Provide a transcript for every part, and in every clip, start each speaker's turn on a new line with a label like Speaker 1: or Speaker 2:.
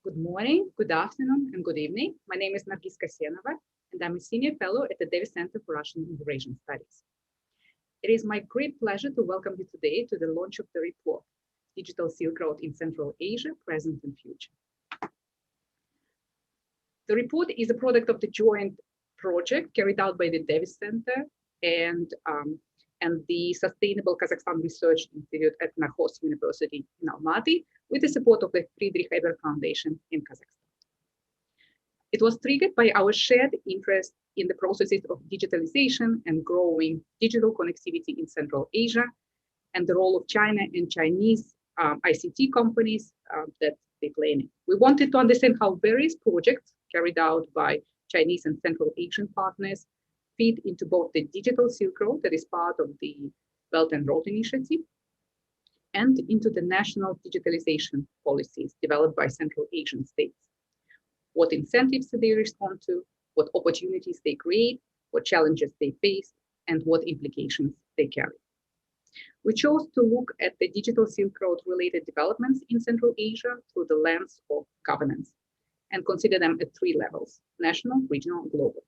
Speaker 1: Good morning, good afternoon, and good evening. My name is Narxoz University, and I'm a senior fellow at the Davis Center for Russian and Eurasian Studies. It is my great pleasure to welcome you today to the launch of the report, Digital Silk Road in Central Asia, Present and Future. The report is a product of the joint project carried out by the Davis Center and the Sustainable Kazakhstan Research Institute at Narxoz University in Almaty, with the support of the Friedrich-Ebert Foundation in Kazakhstan. It was triggered by our shared interest in the processes of digitalization and growing digital connectivity in Central Asia, and the role of China and Chinese ICT companies that they play in it. We wanted to understand how various projects carried out by Chinese and Central Asian partners fit into both the digital Silk Road that is part of the Belt and Road Initiative and into the national digitalization policies developed by Central Asian states. What incentives do they respond to, what opportunities they create, what challenges they face, and what implications they carry. We chose to look at the digital Silk Road related developments in Central Asia through the lens of governance and consider them at three levels: national, regional, and global.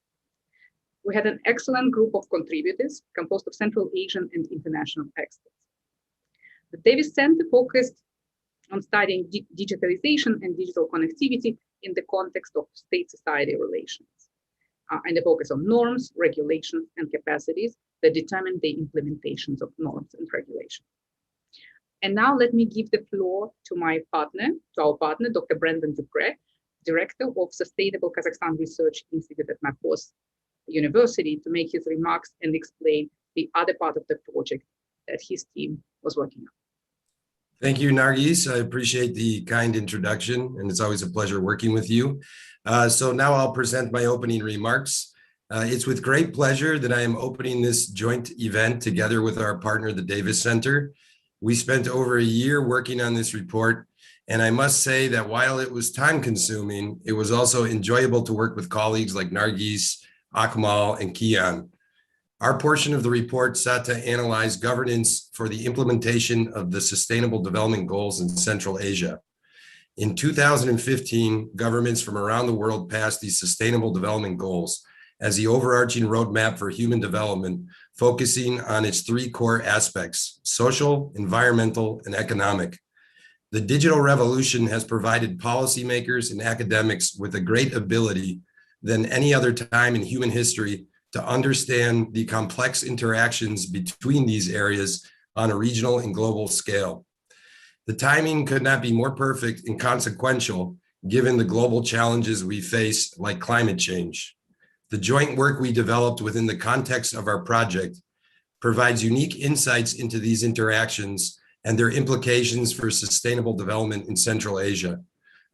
Speaker 1: We had an excellent group of contributors composed of Central Asian and international experts. The Davis Center focused on studying digitalization and digital connectivity in the context of state-society relations, and the focus on norms, regulations, and capacities that determine the implementations of norms and regulations. And now let me give the floor to our partner, Dr. Brendan Dupré, Director of Sustainable Kazakhstan Research Institute at Narxoz University, to make his remarks and explain the other part of the project that his team was working on.
Speaker 2: Thank you, Narxoz. I appreciate the kind introduction, and it's always a pleasure working with you. So now I'll present my opening remarks. It's with great pleasure that I am opening this joint event together with our partner, the Davis Center. We spent over a year working on this report, and I must say that while it was time-consuming, it was also enjoyable to work with colleagues like Narxoz, Akmal, and Kian. Our portion of the report sought to analyze governance for the implementation of the Sustainable Development Goals in Central Asia. In 2015, governments from around the world passed these Sustainable Development Goals as the overarching roadmap for human development, focusing on its three core aspects: social, environmental, and economic. The digital revolution has provided policymakers and academics with a great ability than any other time in human history to understand the complex interactions between these areas on a regional and global scale. The timing could not be more perfect and consequential given the global challenges we face, like climate change. The joint work we developed within the context of our project provides unique insights into these interactions and their implications for sustainable development in Central Asia.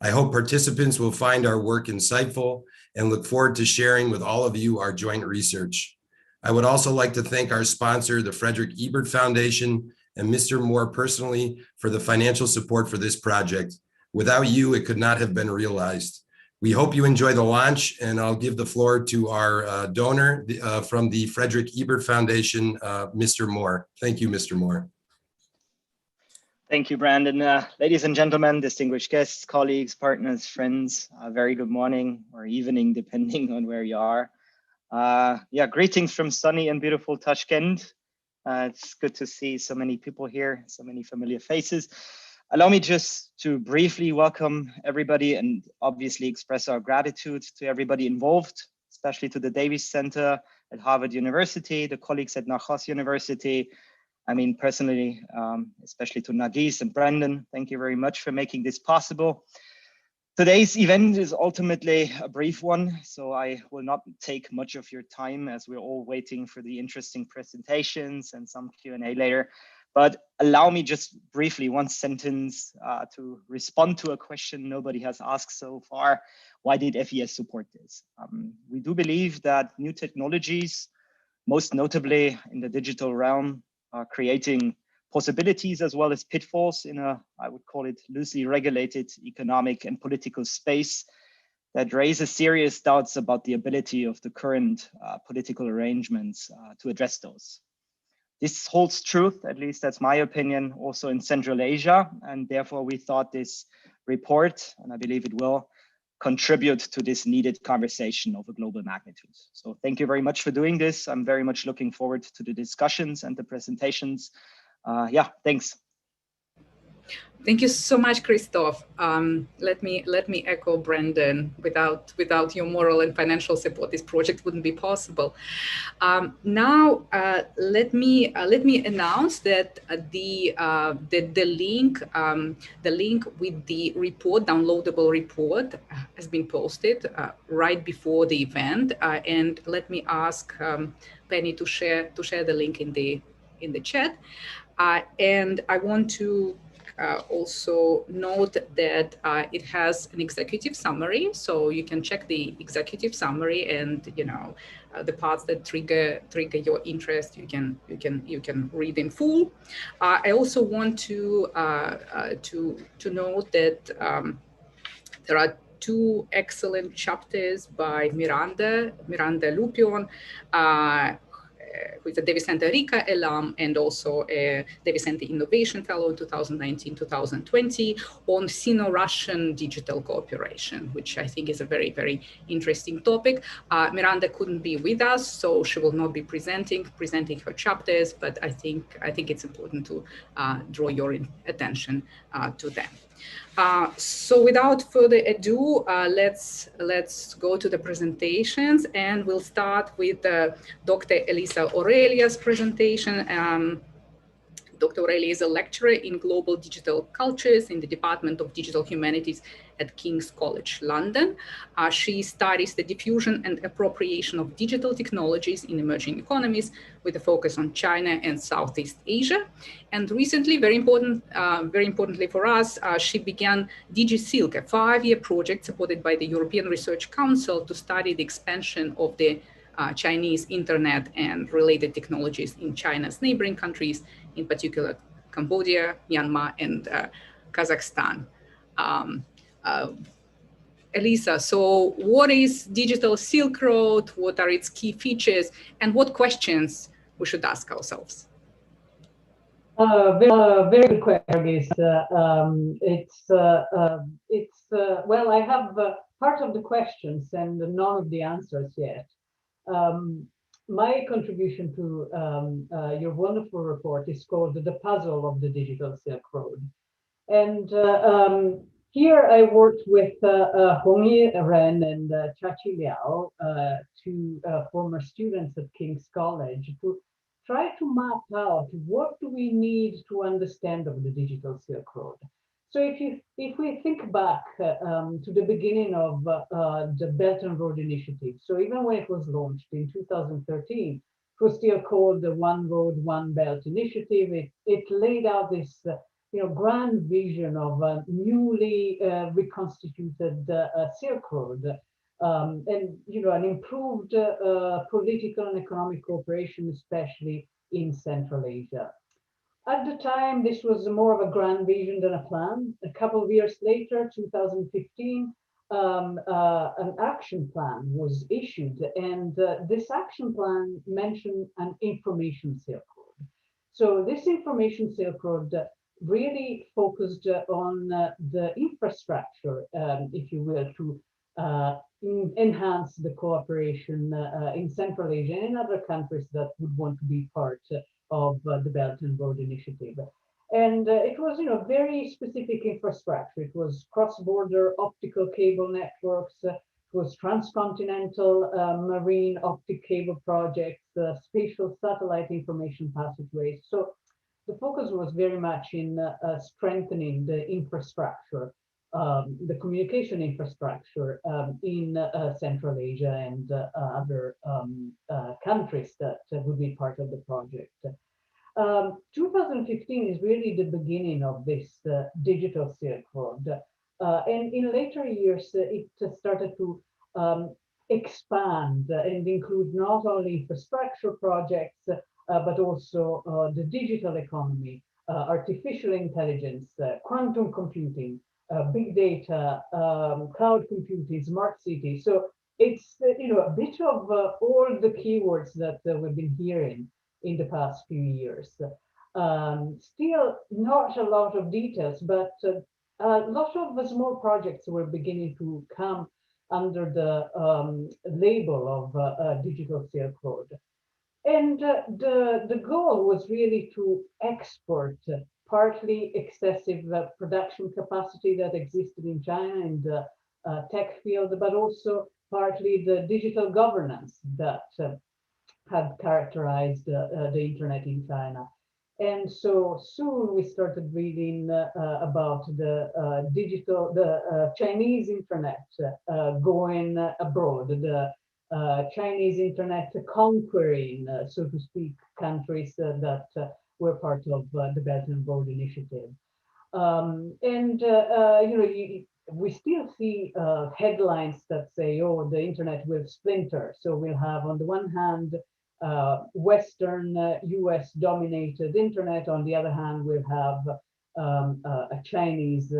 Speaker 2: I hope participants will find our work insightful and look forward to sharing with all of you our joint research. I would also like to thank our sponsor, the Friedrich-Ebert Foundation, and Mr. Moore personally for the financial support for this project. Without you, it could not have been realized. We hope you enjoy the launch, and I'll give the floor to our donor from the Friedrich-Ebert Foundation, Mr. Moore. Thank you, Mr. Moore.
Speaker 3: Thank you, Brandon. Ladies and gentlemen, distinguished guests, colleagues, partners, friends, very good morning or evening, depending on where you are. Greetings from sunny and beautiful Tashkent. It's good to see so many people here, so many familiar faces. Allow me just to briefly welcome everybody and obviously express our gratitude to everybody involved, especially to the Davis Center at Harvard University, the colleagues at Narxoz University. I mean, personally, especially to Narxoz and Brandon, thank you very much for making this possible. Today's event is ultimately a brief one, so I will not take much of your time as we're all waiting for the interesting presentations and some Q&A later. But allow me just briefly one sentence to respond to a question nobody has asked so far. Why did FES support this? We do believe that new technologies, most notably in the digital realm, are creating possibilities as well as pitfalls in a, I would call it, loosely regulated economic and political space that raises serious doubts about the ability of the current political arrangements to address those. This holds truth, at least that's my opinion, also in Central Asia, and therefore we thought this report, and I believe it will contribute to this needed conversation of a global magnitude. So thank you very much for doing this. I'm very much looking forward to the discussions and the presentations. Yeah, thanks.
Speaker 1: Thank you so much, Christoph. Let me echo Brandon. Without your moral and financial support, this project wouldn't be possible. Now, let me announce that the link with the report, downloadable report, has been posted right before the event. And let me ask Penny to share the link in the chat. And I want to also note that it has an executive summary, so you can check the executive summary, and the parts that trigger your interest, you can read in full. I also want to note that there are two excellent chapters by Miranda Lupion, who is a De Vicente Rica alum and also a De Vicente Innovation Fellow in 2019-2020 on Sino-Russian digital cooperation, which I think is a very, very interesting topic. Miranda couldn't be with us, so she will not be presenting her chapters, but I think it's important to draw your attention to them. So without further ado, let's go to the presentations, and we'll start with Dr. Elisa Aurelia's presentation. Dr. Aurelia is a lecturer in global digital cultures in the Department of Digital Humanities at King's College London. She studies the diffusion and appropriation of digital technologies in emerging economies with a focus on China and Southeast Asia. And recently, very importantly for us, she began DigiSilk, a 5-year project supported by the European Research Council to study the expansion of the Chinese internet and related technologies in China's neighboring countries, in particular Cambodia, Myanmar, and Kazakhstan. Elisa, so what is Digital Silk Road? What are its key features? And what questions we should ask ourselves?
Speaker 4: Very good question. Well, I have part of the questions and none of the answers yet. My contribution to your wonderful report is called The Puzzle of the Digital Silk Road. And here I worked with Hongyi Ren and Chachi Liao, two former students at King's College, to try to map out what do we need to understand of the Digital Silk Road. So if we think back to the beginning of the Belt and Road Initiative, so even when it was launched in 2013, it was still called the One Road, One Belt Initiative. It laid out this grand vision of a newly reconstituted Silk Road, and an improved political and economic cooperation, especially in Central Asia. At the time, this was more of a grand vision than a plan. A couple of years later, 2015, an action plan was issued, and this action plan mentioned an information Silk Road. So this information Silk Road really focused on the infrastructure, if you will, to enhance the cooperation in Central Asia and in other countries that would want to be part of the Belt and Road Initiative. And it was, very specific infrastructure. It was cross-border optical cable networks, it was transcontinental marine optic cable projects, spatial satellite information passageways. So the focus was very much in strengthening the infrastructure, the communication infrastructure in Central Asia and other countries that would be part of the project. 2015 is really the beginning of this Digital Silk Road. And in later years, it started to expand and include not only infrastructure projects, but also the digital economy, artificial intelligence, quantum computing, big data, cloud computing, smart cities. So it's a bit of all the keywords that we've been hearing in the past few years. Still not a lot of details, but a lot of the small projects were beginning to come under the label of Digital Silk Road. And the goal was really to export partly excessive production capacity that existed in China in the tech field, but also partly the digital governance that had characterized the internet in China. And so soon we started reading about the Chinese internet going abroad, the Chinese internet conquering, so to speak, countries that were part of the Belt and Road Initiative. We still see headlines that say, oh, the internet will splinter. So we'll have, on the one hand, Western US dominated internet. On the other hand, we'll have a Chinese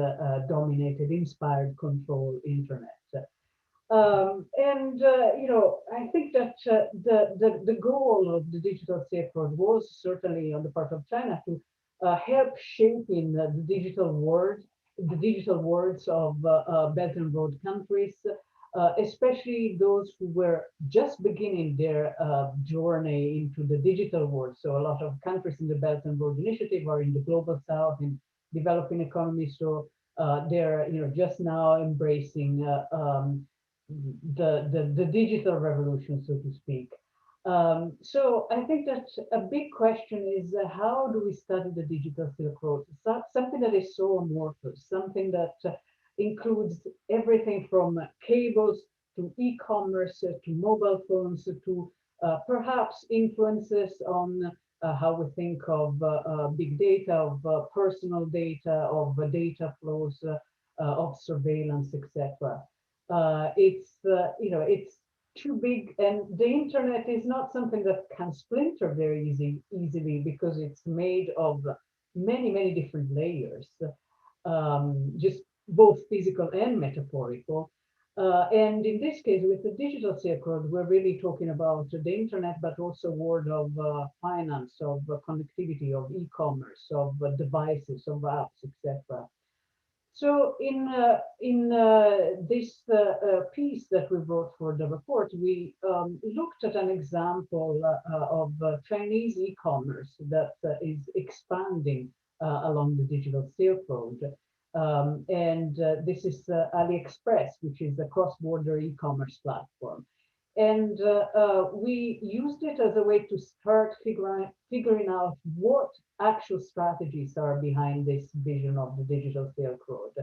Speaker 4: dominated, inspired, controlled internet. I think that the goal of the Digital Silk Road was certainly on the part of China to help shaping the digital world, the digital worlds of Belt and Road countries, especially those who were just beginning their journey into the digital world. So a lot of countries in the Belt and Road Initiative are in the global south, in developing economies. So they're just now embracing the digital revolution, so to speak. So I think that a big question is how do we study the Digital Silk Road? Something that is so amorphous, something that includes everything from cables to e-commerce to mobile phones to perhaps influences on how we think of big data, of personal data, of data flows, of surveillance, etc. It's too big, and the internet is not something that can splinter very easily because it's made of many different layers, just both physical and metaphorical. And in this case, with the Digital Silk Road, we're really talking about the internet, but also world of finance, of connectivity, of e-commerce, of devices, of apps, etc. So in this piece that we wrote for the report, we looked at an example of Chinese e-commerce that is expanding along the Digital Silk Road. This is AliExpress, which is a cross-border e-commerce platform. And we used it as a way to start figuring out what actual strategies are behind this vision of the Digital Silk Road.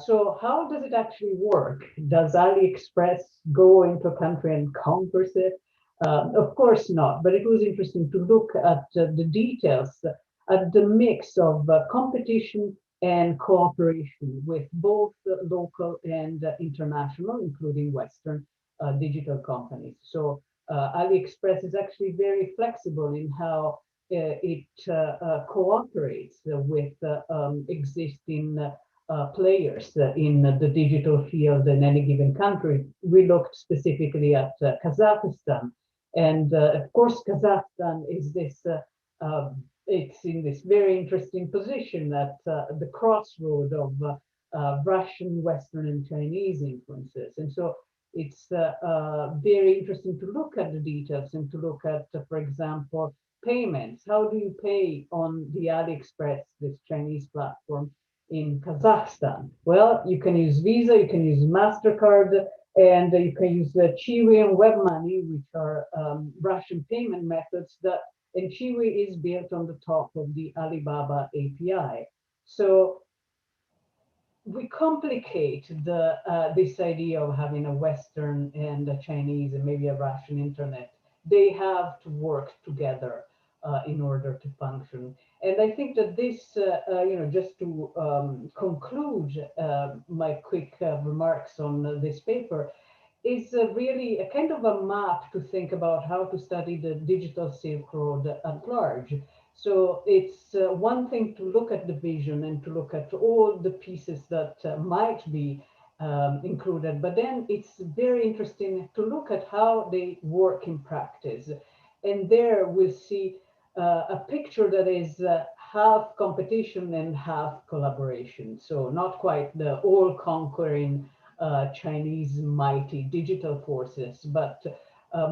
Speaker 4: So how does it actually work? Does AliExpress go into a country and conquers it? Of course not, but it was interesting to look at the details, at the mix of competition and cooperation with both local and international, including Western digital companies. So AliExpress is actually very flexible in how it cooperates with existing players in the digital field in any given country. We looked specifically at Kazakhstan, and of course Kazakhstan is this it's in this very interesting position at the crossroad of Russian, Western, and Chinese influences. And so it's very interesting to look at the details and to look at, for example, payments. How do you pay on the AliExpress, this Chinese platform in Kazakhstan? Well, you can use Visa, you can use MasterCard, and you can use the Chiwi and WebMoney, which are Russian payment methods and Chiwi is built on the top of the Alibaba API. So we complicate this idea of having a Western and a Chinese and maybe a Russian internet. They have to work together in order to function. And I think that this, just to conclude my quick remarks on this paper, is really a kind of a map to think about how to study the Digital Silk Road at large. So it's one thing to look at the vision and to look at all the pieces that might be included, but then it's very interesting to look at how they work in practice. And there we'll see a picture that is half competition and half collaboration. So not quite the all-conquering Chinese mighty digital forces, but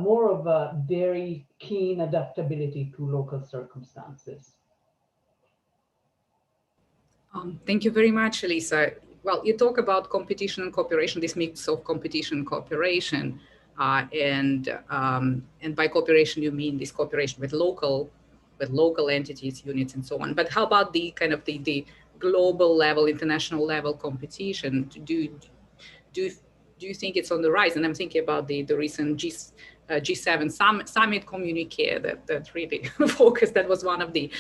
Speaker 4: more of a very keen adaptability to local circumstances.
Speaker 1: Thank you very much, Elisa. Well, you talk about competition and cooperation, this mix of competition and cooperation, and by cooperation you mean this cooperation with local entities, units, and so on. But how about the kind of the global level, international level competition? Do you think it's on the rise? And I'm thinking about the recent G7 summit communique that really focused. That was one of the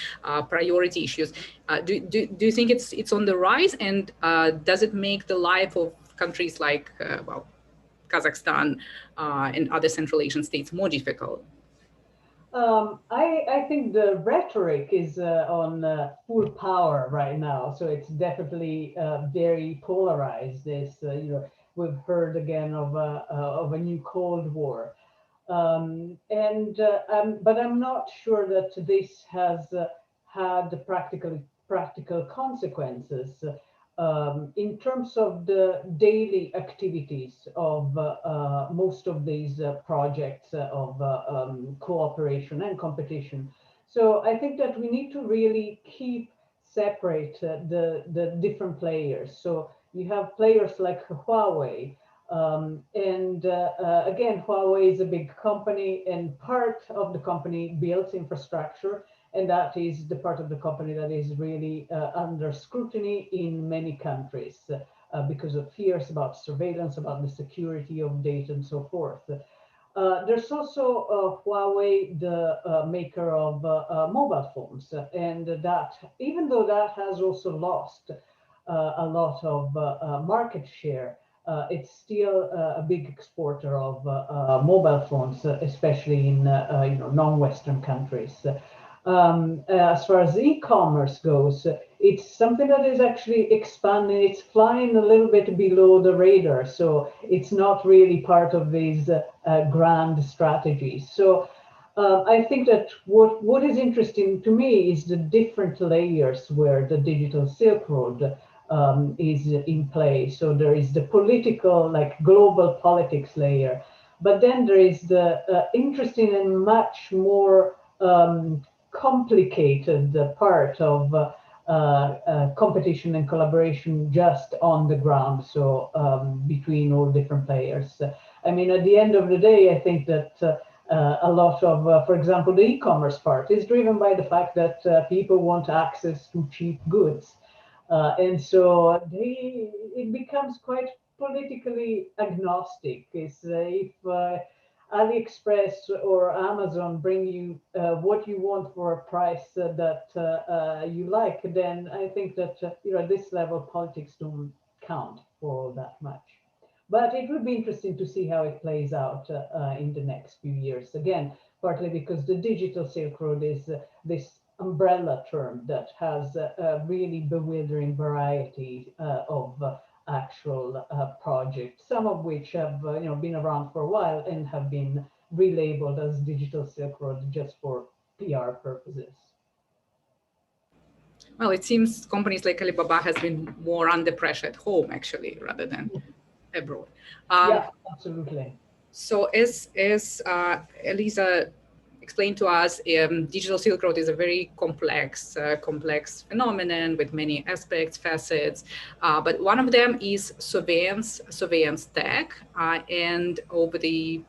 Speaker 1: priority issues. Do you think it's on the rise? And does it make the life of countries like well, Kazakhstan and other Central Asian states more difficult?
Speaker 4: I think the rhetoric is on full power right now, so it's definitely very polarized. This, you know, we've heard again of a new Cold War, but I'm not sure that this has had practical consequences. In terms of the daily activities of most of these projects of cooperation and competition. So I think that we need to really keep separate the different players. So you have players like Huawei, again, Huawei is a big company, and part of the company builds infrastructure, and that is the part of the company that is really under scrutiny in many countries because of fears about surveillance, about the security of data, and so forth. There's also Huawei, the maker of mobile phones, and that, even though that has also lost a lot of market share, it's still a big exporter of mobile phones, especially in you know, non-Western countries. As far as e-commerce goes, it's something that is actually expanding. It's flying a little bit below the radar, so it's not really part of these grand strategies. So I think that what is interesting to me is the different layers where the digital Silk Road is in play. So there is the political, like global politics layer, but then there is the interesting and much more complicated part of competition and collaboration just on the ground, so between all different players. I mean, at the end of the day, I think that a lot of, for example, the e-commerce part is driven by the fact that people want access to cheap goods. And so it becomes quite politically agnostic. It's if AliExpress or Amazon bring you what you want for a price that you like, then I think that you know, at this level, politics don't count for that much. But it would be interesting to see how it plays out in the next few years. Again, partly because the digital Silk Road is this umbrella term that has a really bewildering variety of actual projects, some of which have you know, been around for a while and have been relabeled as digital Silk Road just for PR purposes.
Speaker 1: Well, it seems companies like Alibaba has been more under pressure at home, actually, rather than abroad.
Speaker 4: Yeah, absolutely.
Speaker 1: So as Elisa explained to us, digital Silk Road is a very complex phenomenon with many aspects, facets, but one of them is surveillance tech, and over the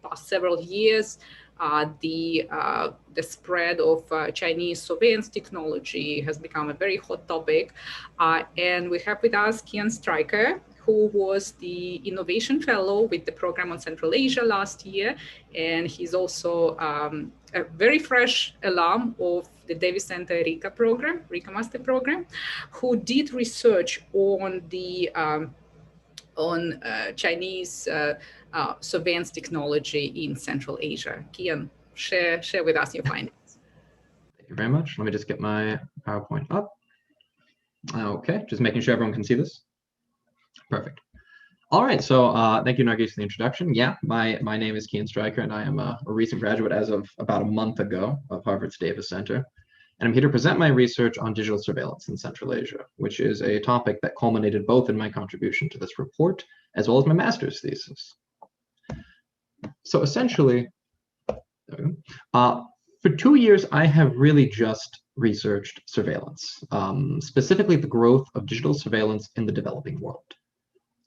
Speaker 1: past several years, the spread of Chinese surveillance technology has become a very hot topic, and we have with us Kian Stryker, who was the Innovation Fellow with the program on Central Asia last year. And he's also a very fresh alum of the Davis Center RICA Master Program, who did research on the Chinese surveillance technology in Central Asia. Kian, share with us your findings.
Speaker 5: Thank you very much. Let me just get my PowerPoint up. Okay, just making sure everyone can see this. Perfect. All right, so thank you, Nargis, for the introduction. Yeah, my name is Kian Stryker, and I am a recent graduate as of about a month ago of Harvard's Davis Center. and I'm here to present my research on digital surveillance in Central Asia, which is a topic that culminated both in my contribution to this report as well as my master's thesis. So essentially, for 2 years, I have really just researched surveillance, specifically the growth of digital surveillance in the developing world.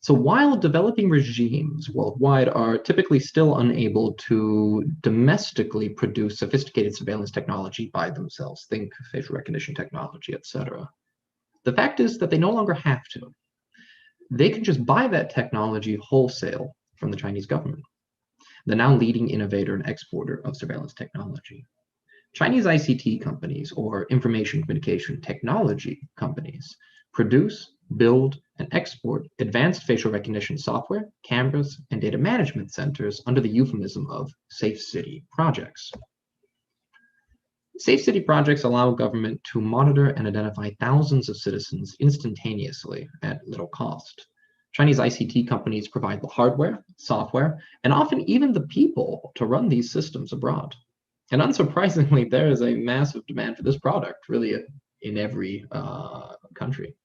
Speaker 5: So while developing regimes worldwide are typically still unable to domestically produce sophisticated surveillance technology by themselves, think facial recognition technology, etc., the fact is that they no longer have to. They can just buy that technology wholesale from the Chinese government, the now leading innovator and exporter of surveillance technology. Chinese ICT companies, or information communication technology companies, produce, build, and export advanced facial recognition software, cameras, and data management centers under the euphemism of safe city projects. Safe city projects allow government to monitor and identify thousands of citizens instantaneously at little cost. Chinese ICT companies provide the hardware, software, and often even the people to run these systems abroad. And unsurprisingly, there is a massive demand for this product, really in every country.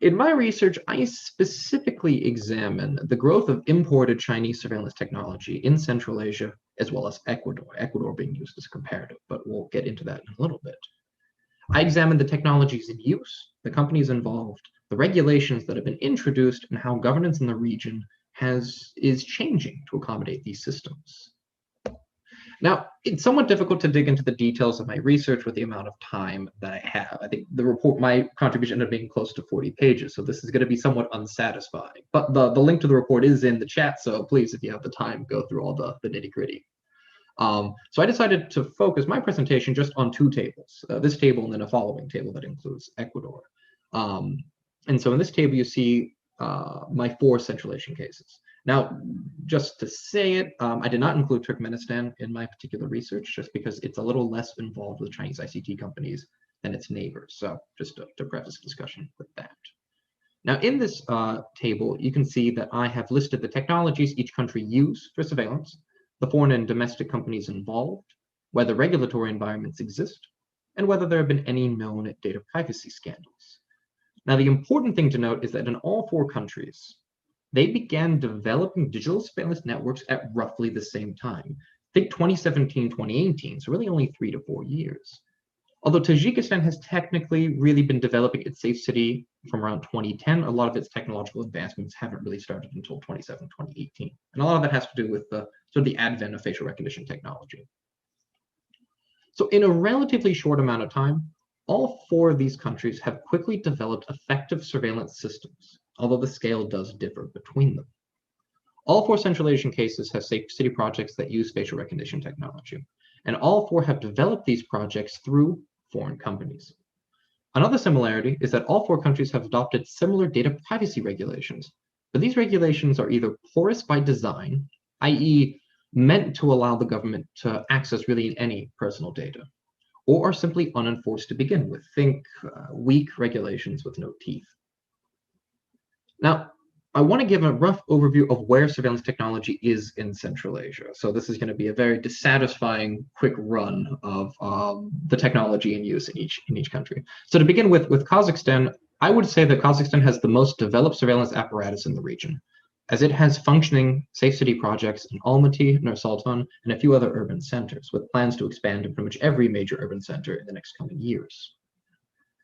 Speaker 5: In my research, I specifically examine the growth of imported Chinese surveillance technology in Central Asia, as well as Ecuador being used as a comparative, but we'll get into that in a little bit. I examine the technologies in use, the companies involved, the regulations that have been introduced, and how governance in the region is changing to accommodate these systems. Now, it's somewhat difficult to dig into the details of my research with the amount of time that I have. I think the report, my contribution ended up being close to 40 pages, so this is going to be somewhat unsatisfying. But the link to the report is in the chat, so please, if you have the time, go through all the nitty-gritty. So I decided to focus my presentation just on 2 tables, this table and then a following table that includes Ecuador. And so in this table, you see my 4 Central Asian cases. Now, just to say it, I did not include Turkmenistan in my particular research, just because it's a little less involved with Chinese ICT companies than its neighbors. So just to preface the discussion with that. Now, in this table, you can see that I have listed the technologies each country use for surveillance, the foreign and domestic companies involved, whether regulatory environments exist, and whether there have been any known data privacy scandals. Now, the important thing to note is that in all 4 countries, they began developing digital surveillance networks at roughly the same time. Think 2017, 2018, so really only 3 to 4 years. Although Tajikistan has technically really been developing its safe city from around 2010, a lot of its technological advancements haven't really started until 2017, 2018. And a lot of that has to do with the advent of facial recognition technology. So in a relatively short amount of time, all 4 of these countries have quickly developed effective surveillance systems, although the scale does differ between them. All 4 Central Asian cases have safe city projects that use facial recognition technology, and all 4 have developed these projects through foreign companies. Another similarity is that all 4 countries have adopted similar data privacy regulations, but these regulations are either porous by design, i.e. meant to allow the government to access really any personal data, or are simply unenforced to begin with. Think weak regulations with no teeth. Now, I want to give a rough overview of where surveillance technology is in Central Asia. So this is going to be a very dissatisfying quick run of the technology in use in each country. So to begin with Kazakhstan, I would say that Kazakhstan has the most developed surveillance apparatus in the region, as it has functioning safe city projects in Almaty, Nur-Sultan, and a few other urban centers, with plans to expand in pretty much every major urban center in the next coming years.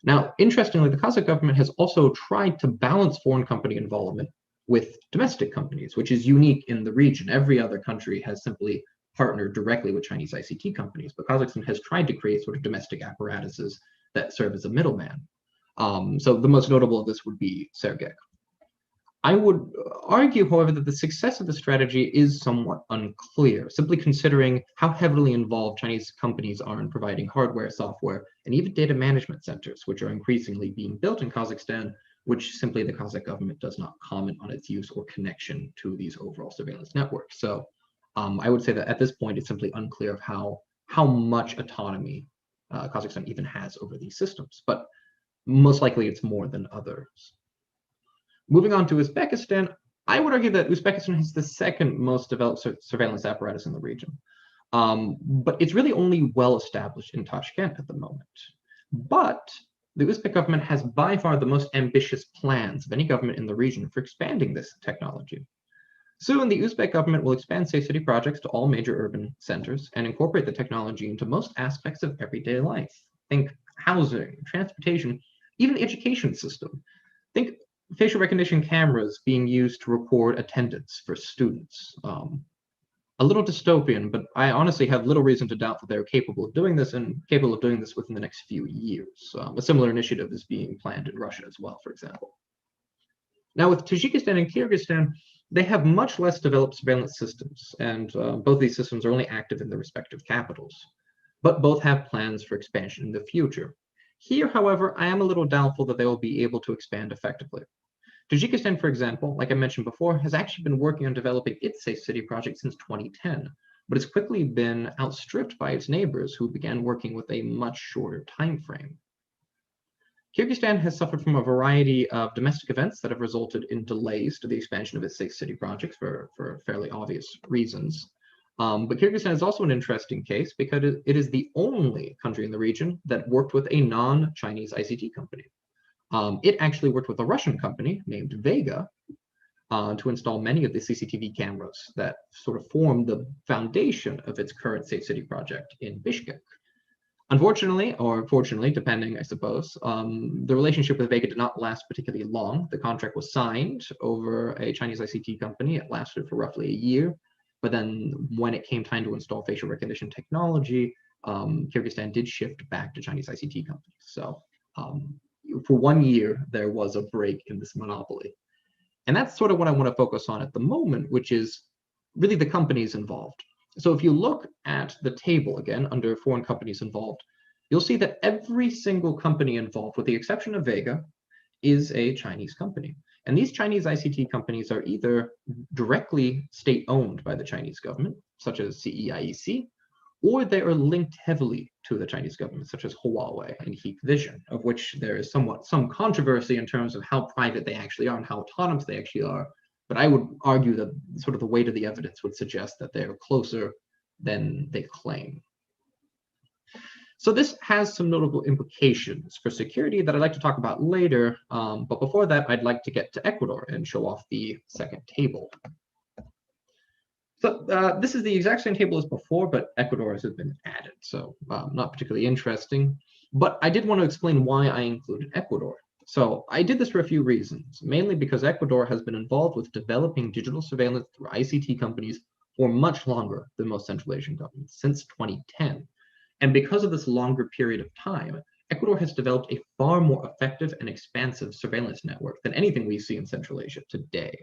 Speaker 5: Now, interestingly, the Kazakh government has also tried to balance foreign company involvement with domestic companies, which is unique in the region. Every other country has simply partnered directly with Chinese ICT companies, but Kazakhstan has tried to create sort of domestic apparatuses that serve as a middleman. So the most notable of this would be Sergej. I would argue, however, that the success of the strategy is somewhat unclear, simply considering how heavily involved Chinese companies are in providing hardware, software, and even data management centers, which are increasingly being built in Kazakhstan, which simply the Kazakh government does not comment on its use or connection to these overall surveillance networks. So I would say that at this point, it's simply unclear of how much autonomy Kazakhstan even has over these systems, but most likely it's more than others. Moving on to Uzbekistan, I would argue that Uzbekistan has the second most developed surveillance apparatus in the region. But it's really only well established in Tashkent at the moment. But the Uzbek government has by far the most ambitious plans of any government in the region for expanding this technology. Soon, the Uzbek government will expand safe city projects to all major urban centers and incorporate the technology into most aspects of everyday life. Think housing, transportation, even the education system. Think facial recognition cameras being used to record attendance for students. A little dystopian, but I honestly have little reason to doubt that they're capable of doing this and capable of doing this within the next few years. A similar initiative is being planned in Russia as well, for example. Now with Tajikistan and Kyrgyzstan, they have much less developed surveillance systems, and both these systems are only active in their respective capitals, but both have plans for expansion in the future. Here, however, I am a little doubtful that they will be able to expand effectively. Tajikistan, for example, like I mentioned before, has actually been working on developing its safe city project since 2010, but has quickly been outstripped by its neighbors who began working with a much shorter time frame. Kyrgyzstan has suffered from a variety of domestic events that have resulted in delays to the expansion of its safe city projects for fairly obvious reasons. But Kyrgyzstan is also an interesting case because it is the only country in the region that worked with a non-Chinese ICT company. It actually worked with a Russian company named Vega to install many of the CCTV cameras that sort of formed the foundation of its current safe city project in Bishkek. Unfortunately, or fortunately, depending, I suppose, the relationship with Vega did not last particularly long. The contract was signed over a Chinese ICT company. It lasted for roughly a year. But then when it came time to install facial recognition technology, Kyrgyzstan did shift back to Chinese ICT companies. So for 1 year, there was a break in this monopoly. And that's sort of what I want to focus on at the moment, which is really the companies involved. So if you look at the table again under foreign companies involved, you'll see that every single company involved, with the exception of Vega, is a Chinese company. And these Chinese ICT companies are either directly state-owned by the Chinese government, such as CEIEC, or they are linked heavily to the Chinese government, such as Huawei and Hikvision, of which there is some controversy in terms of how private they actually are and how autonomous they actually are. But I would argue that sort of the weight of the evidence would suggest that they're closer than they claim. So this has some notable implications for security that I'd like to talk about later. But before that, I'd like to get to Ecuador and show off the second table. So this is the exact same table as before, but Ecuador has been added. So not particularly interesting. But I did want to explain why I included Ecuador. So I did this for a few reasons, mainly because Ecuador has been involved with developing digital surveillance through ICT companies for much longer than most Central Asian governments, since 2010. And because of this longer period of time, Ecuador has developed a far more effective and expansive surveillance network than anything we see in Central Asia today.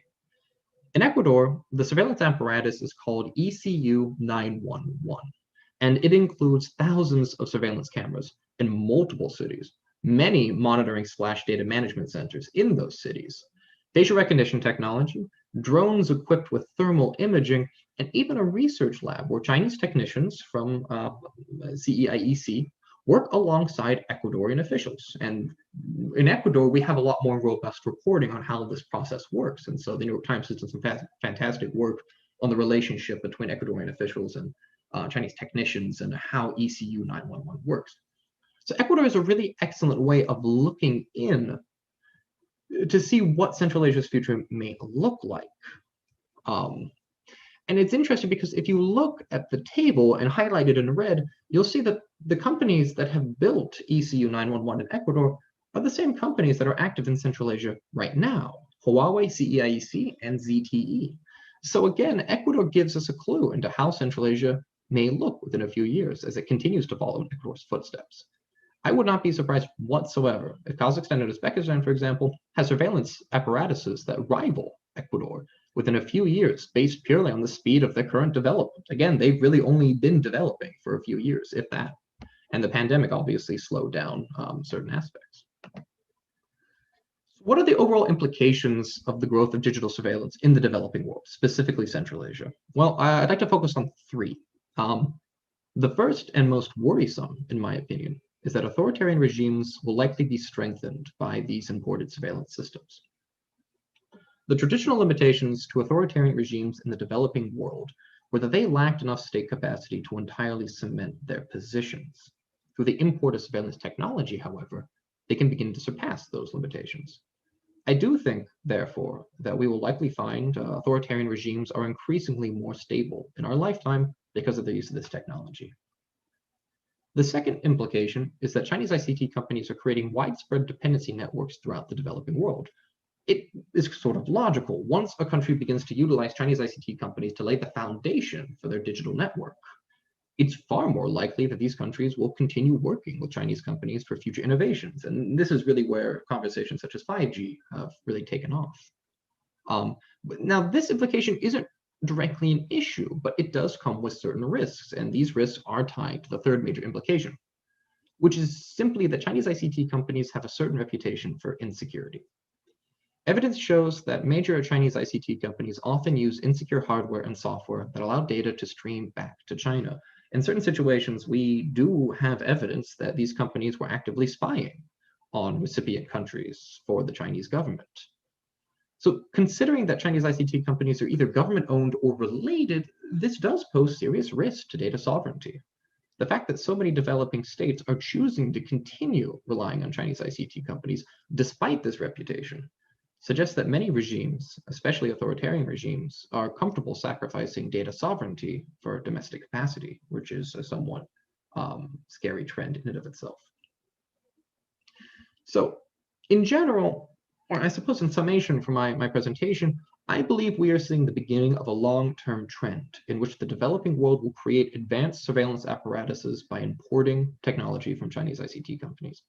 Speaker 5: In Ecuador, the surveillance apparatus is called ECU 911, and it includes thousands of surveillance cameras in multiple cities, many monitoring / data management centers in those cities, facial recognition technology, drones equipped with thermal imaging, and even a research lab where Chinese technicians from CEIEC work alongside Ecuadorian officials. And in Ecuador, we have a lot more robust reporting on how this process works. And so the New York Times has done some fantastic work on the relationship between Ecuadorian officials and Chinese technicians and how ECU 911 works. So Ecuador is a really excellent way of looking in to see what Central Asia's future may look like. And it's interesting because if you look at the table and highlight it in red, you'll see that the companies that have built ECU 911 in Ecuador are the same companies that are active in Central Asia right now: Huawei, CEIEC, and ZTE. So again, Ecuador gives us a clue into how Central Asia may look within a few years as it continues to follow in Ecuador's footsteps. I would not be surprised whatsoever if Kazakhstan and Uzbekistan, for example, has surveillance apparatuses that rival Ecuador within a few years, based purely on the speed of their current development. Again, they've really only been developing for a few years, if that. And the pandemic obviously slowed down certain aspects. What are the overall implications of the growth of digital surveillance in the developing world, specifically Central Asia? Well, I'd like to focus on three. The first and most worrisome, in my opinion, is that authoritarian regimes will likely be strengthened by these imported surveillance systems. The traditional limitations to authoritarian regimes in the developing world that they lacked enough state capacity to entirely cement their positions. Through the import of surveillance technology, however, they can begin to surpass those limitations. I do think, therefore, that we will likely find authoritarian regimes are increasingly more stable in our lifetime because of the use of this technology. The second implication is that Chinese ICT companies are creating widespread dependency networks throughout the developing world. It is sort of logical. Once a country begins to utilize Chinese ICT companies to lay the foundation for their digital network, it's far more likely that these countries will continue working with Chinese companies for future innovations. And this is really where conversations such as 5G have really taken off. Now, this implication isn't directly an issue, but it does come with certain risks. And these risks are tied to the third major implication, which is simply that Chinese ICT companies have a certain reputation for insecurity. Evidence shows that major Chinese ICT companies often use insecure hardware and software that allow data to stream back to China. In certain situations, we do have evidence that these companies were actively spying on recipient countries for the Chinese government. So considering that Chinese ICT companies are either government-owned or related, this does pose serious risk to data sovereignty. The fact that so many developing states are choosing to continue relying on Chinese ICT companies despite this reputation suggests that many regimes, especially authoritarian regimes, are comfortable sacrificing data sovereignty for domestic capacity, which is a somewhat scary trend in and of itself. So in general, or I suppose in summation for my presentation, I believe we are seeing the beginning of a long-term trend in which the developing world will create advanced surveillance apparatuses by importing technology from Chinese ICT companies.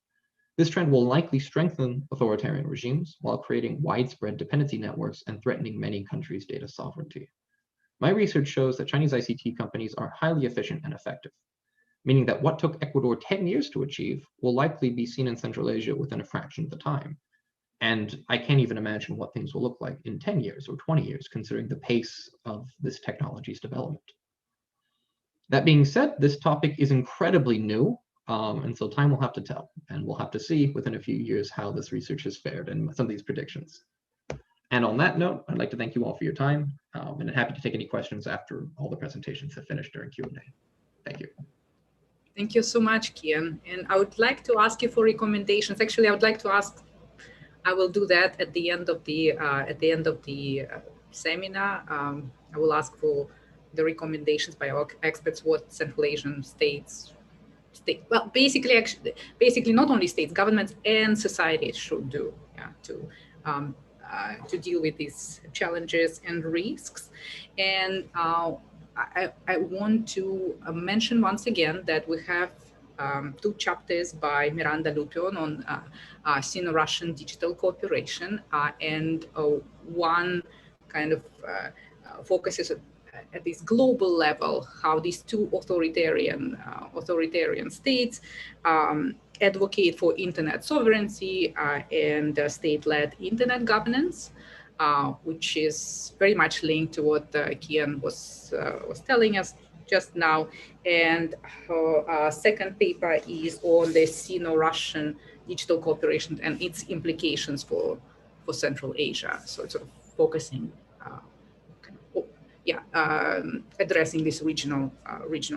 Speaker 5: This trend will likely strengthen authoritarian regimes while creating widespread dependency networks and threatening many countries' data sovereignty. My research shows that Chinese ICT companies are highly efficient and effective, meaning that what took Ecuador 10 years to achieve will likely be seen in Central Asia within a fraction of the time. And I can't even imagine what things will look like in 10 years or 20 years, considering the pace of this technology's development. That being said, this topic is incredibly new, and so time will have to tell, and we'll have to see within a few years how this research has fared and some of these predictions. And on that note, I'd like to thank you all for your time, and I'm happy to take any questions after all the presentations have finished during Q&A. Thank you.
Speaker 1: Thank you so much, Kian. And I would like to ask you for recommendations. Actually, I would like to ask, I will do that at the end of the seminar. I will ask for the recommendations by our experts what Central Asian states, well, basically not only states, governments and societies should do to deal with these challenges and risks. And I want to mention once again that we have 2 chapters by Miranda Lupion on Sino-Russian digital cooperation, and one kind of focuses at this global level how these 2 authoritarian states advocate for internet sovereignty and state-led internet governance, which is very much linked to what Kian was telling us just now. And her second paper is on the Sino-Russian digital cooperation and its implications for Central Asia. So it's sort of focusing, addressing this regional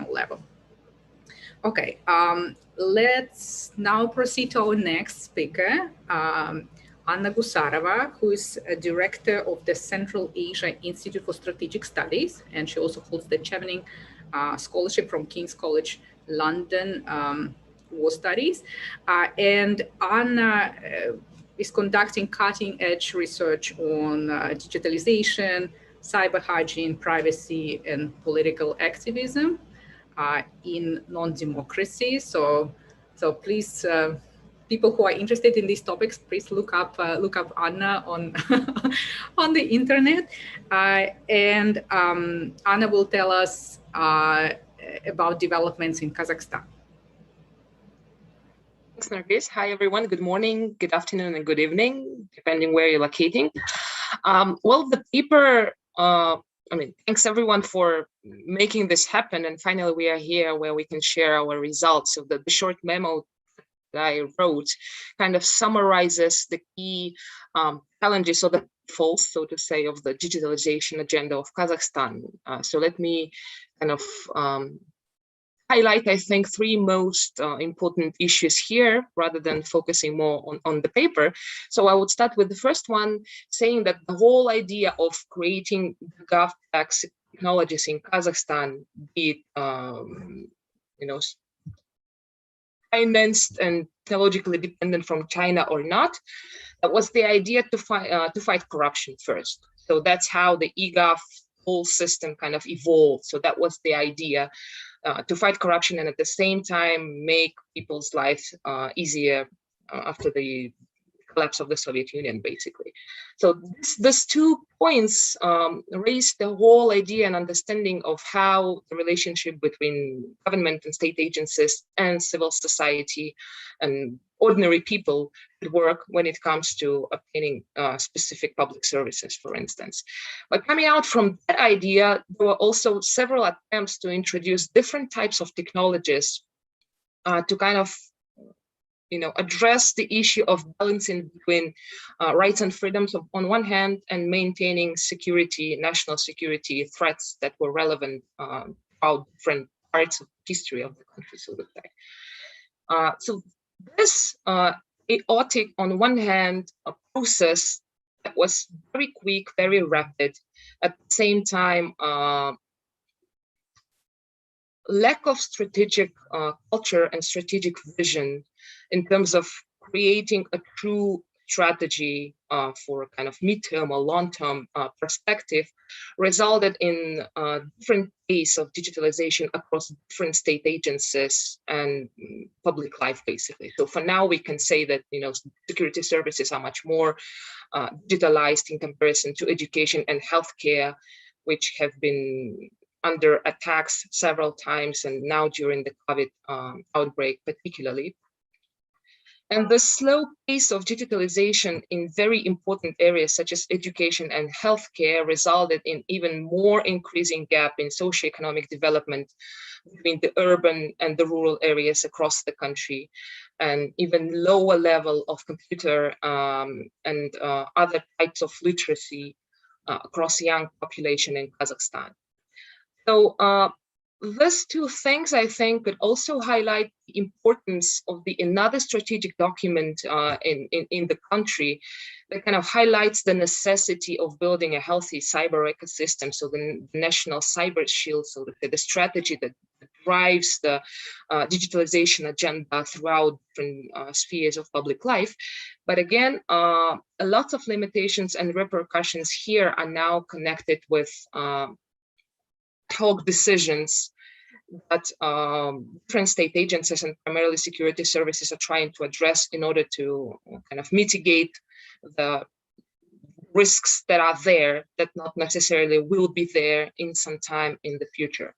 Speaker 1: level. Okay, let's now proceed to our next speaker, Anna Guzarava, who is a director of the Central Asia Institute for Strategic Studies, and she also holds the Chevening Scholarship from King's College London War Studies. And Anna is conducting cutting-edge research on digitalization, cyber hygiene, privacy, and political activism in non-democracy. So please, people who are interested in these topics, please look up Anna on on the internet. And Anna will tell us about developments in Kazakhstan.
Speaker 6: Thanks, Nargis. Hi, everyone. Good morning, good afternoon, and good evening, depending where you're locating. Well, the paper, thanks everyone for making this happen. And finally, we are here where we can share our results. So the short memo that I wrote kind of summarizes the key challenges or the pitfalls, so to say, of the digitalization agenda of Kazakhstan. So let me kind of highlight, I think, three most important issues here, rather than focusing more on the paper. So I would start with the first one, saying that the whole idea of creating GovTech technologies in Kazakhstan, be it financed and technologically dependent from China or not, that was the idea to fight corruption first. So that's how the eGov whole system kind of evolved. So that was the idea, to fight corruption and at the same time make people's lives easier after the collapse of the Soviet Union, basically. So these 2 points raised the whole idea and understanding of how the relationship between government and state agencies and civil society and ordinary people could work when it comes to obtaining specific public services, for instance. But coming out from that idea, there were also several attempts to introduce different types of technologies to kind of address the issue of balancing between rights and freedoms on one hand and maintaining security, national security threats that were relevant throughout different parts of history of the country, so to say. So this chaotic, on one hand, a process that was very quick, very rapid, at the same time, lack of strategic culture and strategic vision in terms of creating a true strategy for a kind of midterm or long-term perspective resulted in different pace of digitalization across different state agencies and public life, basically. So for now, we can say that security services are much more digitalized in comparison to education and healthcare, which have been under attacks several times, and now during the COVID outbreak particularly. And the slow pace of digitalization in very important areas such as education and healthcare resulted in even more increasing gap in socioeconomic development between the urban and the rural areas across the country, and even lower level of computer and other types of literacy across the young population in Kazakhstan. So these 2 things, I think, could also highlight the importance of another strategic document in the country that kind of highlights the necessity of building a healthy cyber ecosystem. So the national cyber shield, so the strategy that drives the digitalization agenda throughout different spheres of public life. But again, a lot of limitations and repercussions here are now connected with talk decisions that different state agencies and primarily security services are trying to address in order to kind of mitigate the risks that are there that not necessarily will be there in some time in the future.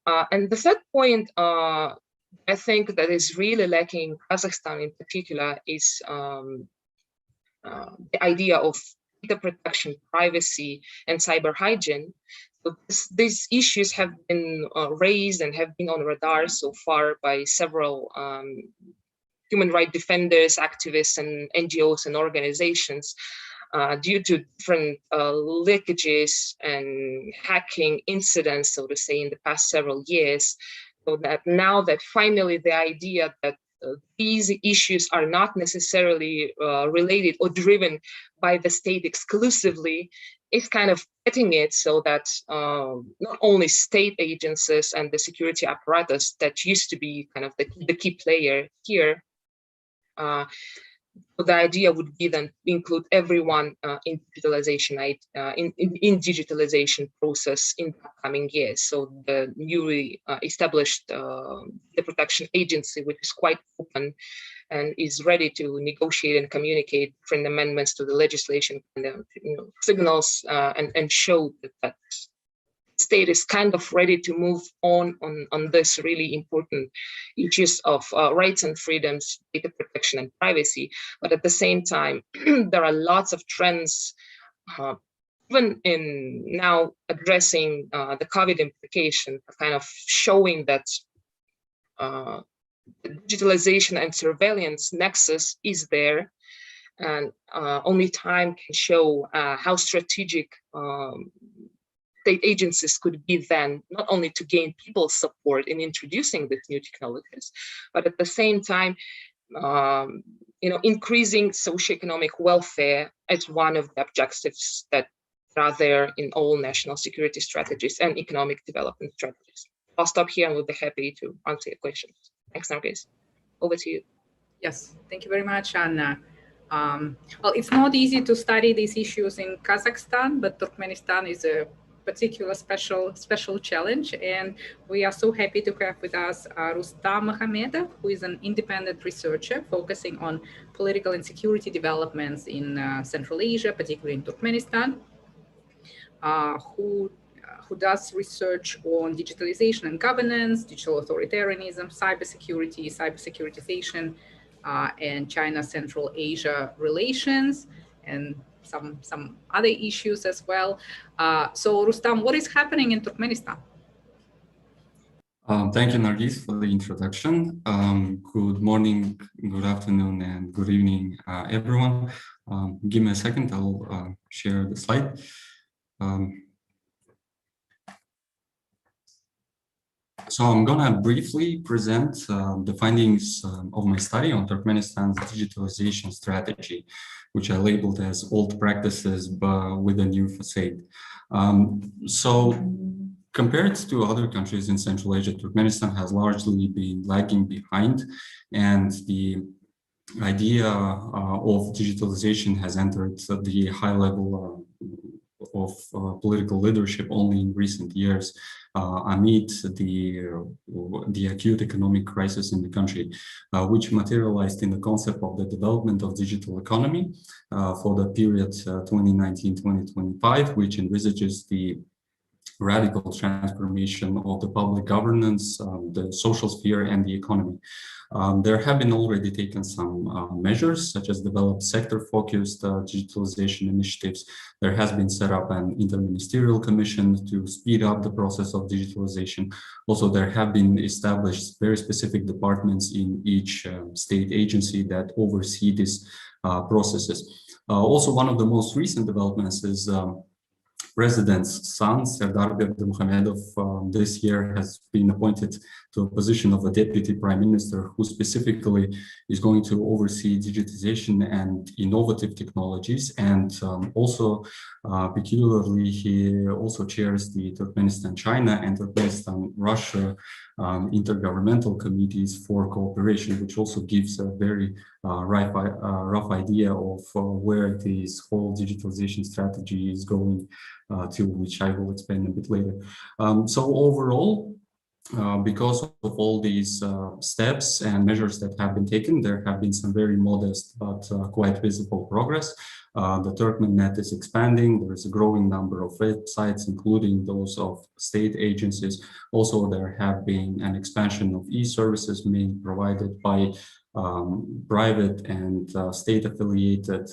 Speaker 6: And the third point I think that is really lacking in Kazakhstan in particular is the idea of data protection, privacy, and cyber hygiene. So these issues have been raised and have been on radar so far by several human rights defenders, activists, and NGOs and organizations due to different leakages and hacking incidents, so to say, in the past several years. So that now that finally the idea that these issues are not necessarily related or driven by the state exclusively is kind of getting it so that not only state agencies and the security apparatus that used to be kind of the key player here, the idea would be then include everyone in digitalization in digitalization process in the coming years. So the newly established the protection agency, which is quite open and is ready to negotiate and communicate different amendments to the legislation, and signals and show that state is kind of ready to move on this really important issues of rights and freedoms, data protection and privacy. But at the same time, there are lots of trends, even in now addressing the COVID implication, kind of showing that digitalization and surveillance nexus is there, and only time can show how strategic state agencies could be then, not only to gain people's support in introducing these new technologies, but at the same time, increasing socioeconomic welfare as one of the objectives that are there in all national security strategies and economic development strategies. I'll stop here and we'll be happy to answer your questions. Thanks, Nargis. Over to you.
Speaker 1: Yes, thank you very much, Anna. Well, it's not easy to study these issues in Kazakhstan, but Turkmenistan is a particular special challenge, and we are so happy to have with us Rustam Mahamedov, who is an independent researcher focusing on political and security developments in Central Asia, particularly in Turkmenistan, who does research on digitalization and governance, digital authoritarianism, cybersecurity, and China-Central Asia relations, and some other issues as well. So Rustam, what is happening in Turkmenistan?
Speaker 7: Thank you, Nargis, for the introduction. Good morning, good afternoon, and good evening, everyone. Give me a second, I'll share the slide. So I'm gonna briefly present the findings of my study on Turkmenistan's digitalization strategy, which I labeled as old practices but with a new facade. So compared to other countries in Central Asia, Turkmenistan has largely been lagging behind, and the idea of digitalization has entered the high level of political leadership only in recent years amid the acute economic crisis in the country, which materialized in the concept of the development of digital economy for the period 2019-2025, which envisages the radical transformation of the public governance, the social sphere, and the economy. There have been already taken some measures, such as developed sector-focused digitalization initiatives. There has been set up an interministerial commission to speed up the process of digitalization. Also, there have been established very specific departments in each state agency that oversee these processes. Also, one of the most recent developments is President's son, Serdar Berdimuhamedov, this year has been appointed to a position of a deputy prime minister who specifically is going to oversee digitization and innovative technologies. And also, peculiarly, he also chairs the Turkmenistan-China and Turkmenistan-Russia intergovernmental committees for cooperation, which also gives a very rough idea of where this whole digitalization strategy is going to, which I will explain a bit later. So overall, because of all these steps and measures that have been taken, there have been some very modest but quite visible progress. The Turkmenet is expanding. There is a growing number of websites, including those of state agencies. Also, there have been an expansion of e-services being provided by private and state-affiliated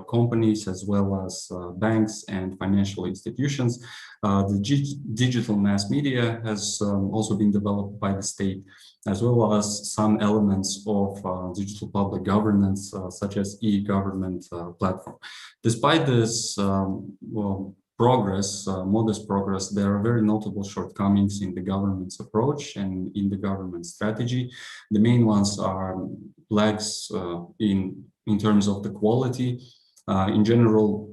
Speaker 7: companies, as well as banks and financial institutions. The digital mass media has also been developed by the state, as well as some elements of digital public governance, such as e-government platform. Despite this modest progress, there are very notable shortcomings in the government's approach and in the government strategy. The main ones are lags in terms of the quality. In general,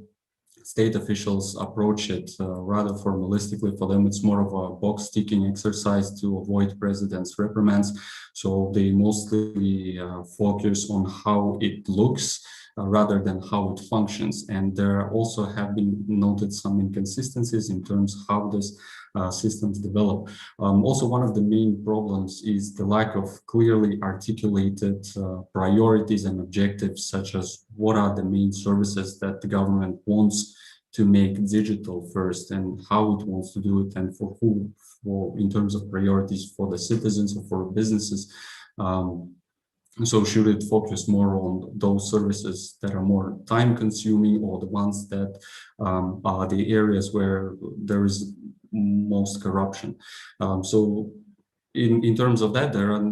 Speaker 7: state officials approach it rather formalistically. For them, it's more of a box-ticking exercise to avoid president's reprimands. So they mostly focus on how it looks rather than how it functions. And there also have been noted some inconsistencies in terms of how this systems develop. Also, one of the main problems is the lack of clearly articulated priorities and objectives, such as what are the main services that the government wants to make digital first, and how it wants to do it, and for who, in terms of priorities for the citizens or for businesses. So should it focus more on those services that are more time consuming, or the ones that are the areas where there is most corruption? So in terms of that, there are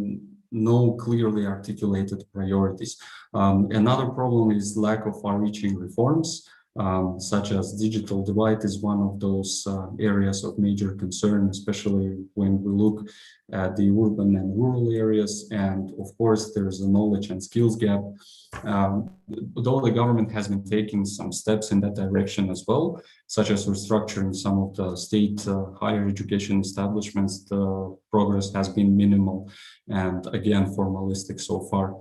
Speaker 7: no clearly articulated priorities. Another problem is lack of far-reaching reforms, such as digital divide is one of those areas of major concern, especially when we look at the urban and rural areas. And of course, there's a knowledge and skills gap. Though the government has been taking some steps in that direction as well, such as restructuring some of the state higher education establishments, the progress has been minimal and again formalistic so far.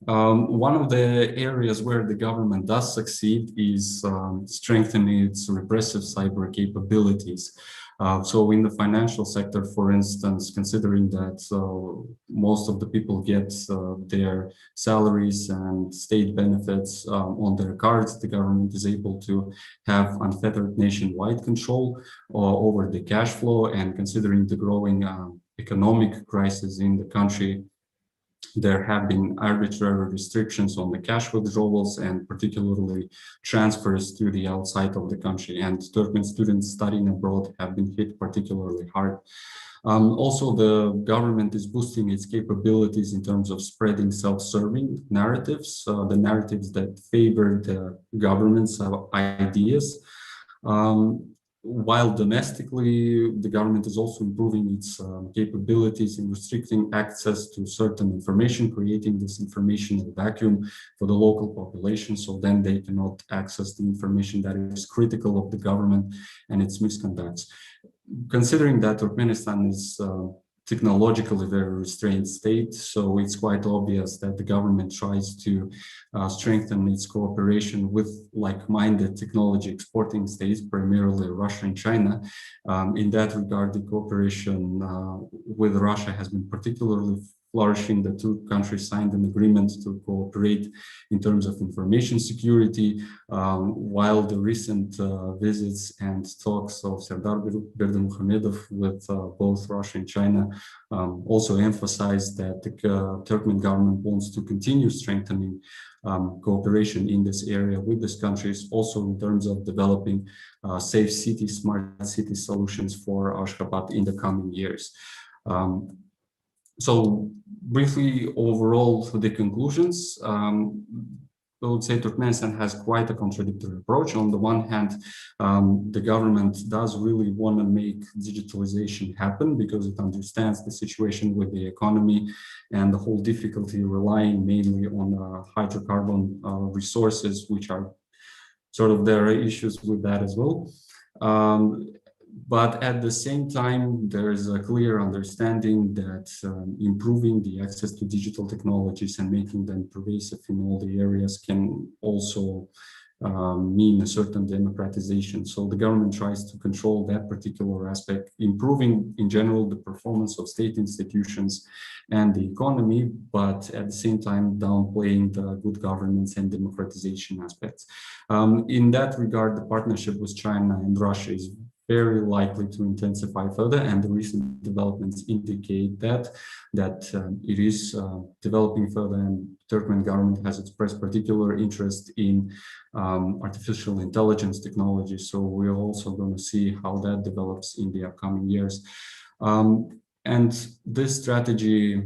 Speaker 7: One of the areas where the government does succeed is strengthening its repressive cyber capabilities. So in the financial sector, for instance, considering that most of the people get their salaries and state benefits on their cards, the government is able to have unfettered nationwide control over the cash flow. And considering the growing economic crisis in the country, there have been arbitrary restrictions on the cash withdrawals and particularly transfers to the outside of the country. And Turkmen students studying abroad have been hit particularly hard. Also, the government is boosting its capabilities in terms of spreading self-serving narratives, the narratives that favor the government's ideas. While domestically, the government is also improving its capabilities in restricting access to certain information, creating this informational vacuum for the local population, so then they cannot access the information that is critical of the government and its misconducts. Considering that Turkmenistan is technologically very restrained state, so it's quite obvious that the government tries to strengthen its cooperation with like-minded technology exporting states, primarily Russia and China. In that regard, the cooperation with Russia has been particularly flourishing. The two countries signed an agreement to cooperate in terms of information security, while the recent visits and talks of Serdar Berdimuhamedov with both Russia and China also emphasized that the Turkmen government wants to continue strengthening cooperation in this area with these countries, also in terms of developing safe city, smart city solutions for Ashgabat in the coming years. So briefly, overall, for the conclusions, I would say Turkmenistan has quite a contradictory approach. On the one hand, the government does really want to make digitalization happen because it understands the situation with the economy and the whole difficulty relying mainly on hydrocarbon resources, which are sort of there are issues with that as well. But at the same time, there is a clear understanding that improving the access to digital technologies and making them pervasive in all the areas can also mean a certain democratization. So the government tries to control that particular aspect, improving in general the performance of state institutions and the economy, but at the same time downplaying the good governance and democratization aspects. In that regard, the partnership with China and Russia is very likely to intensify further, and the recent developments indicate that it is developing further, and Turkmen government has expressed particular interest in artificial intelligence technology. So we're also going to see how that develops in the upcoming years. And this strategy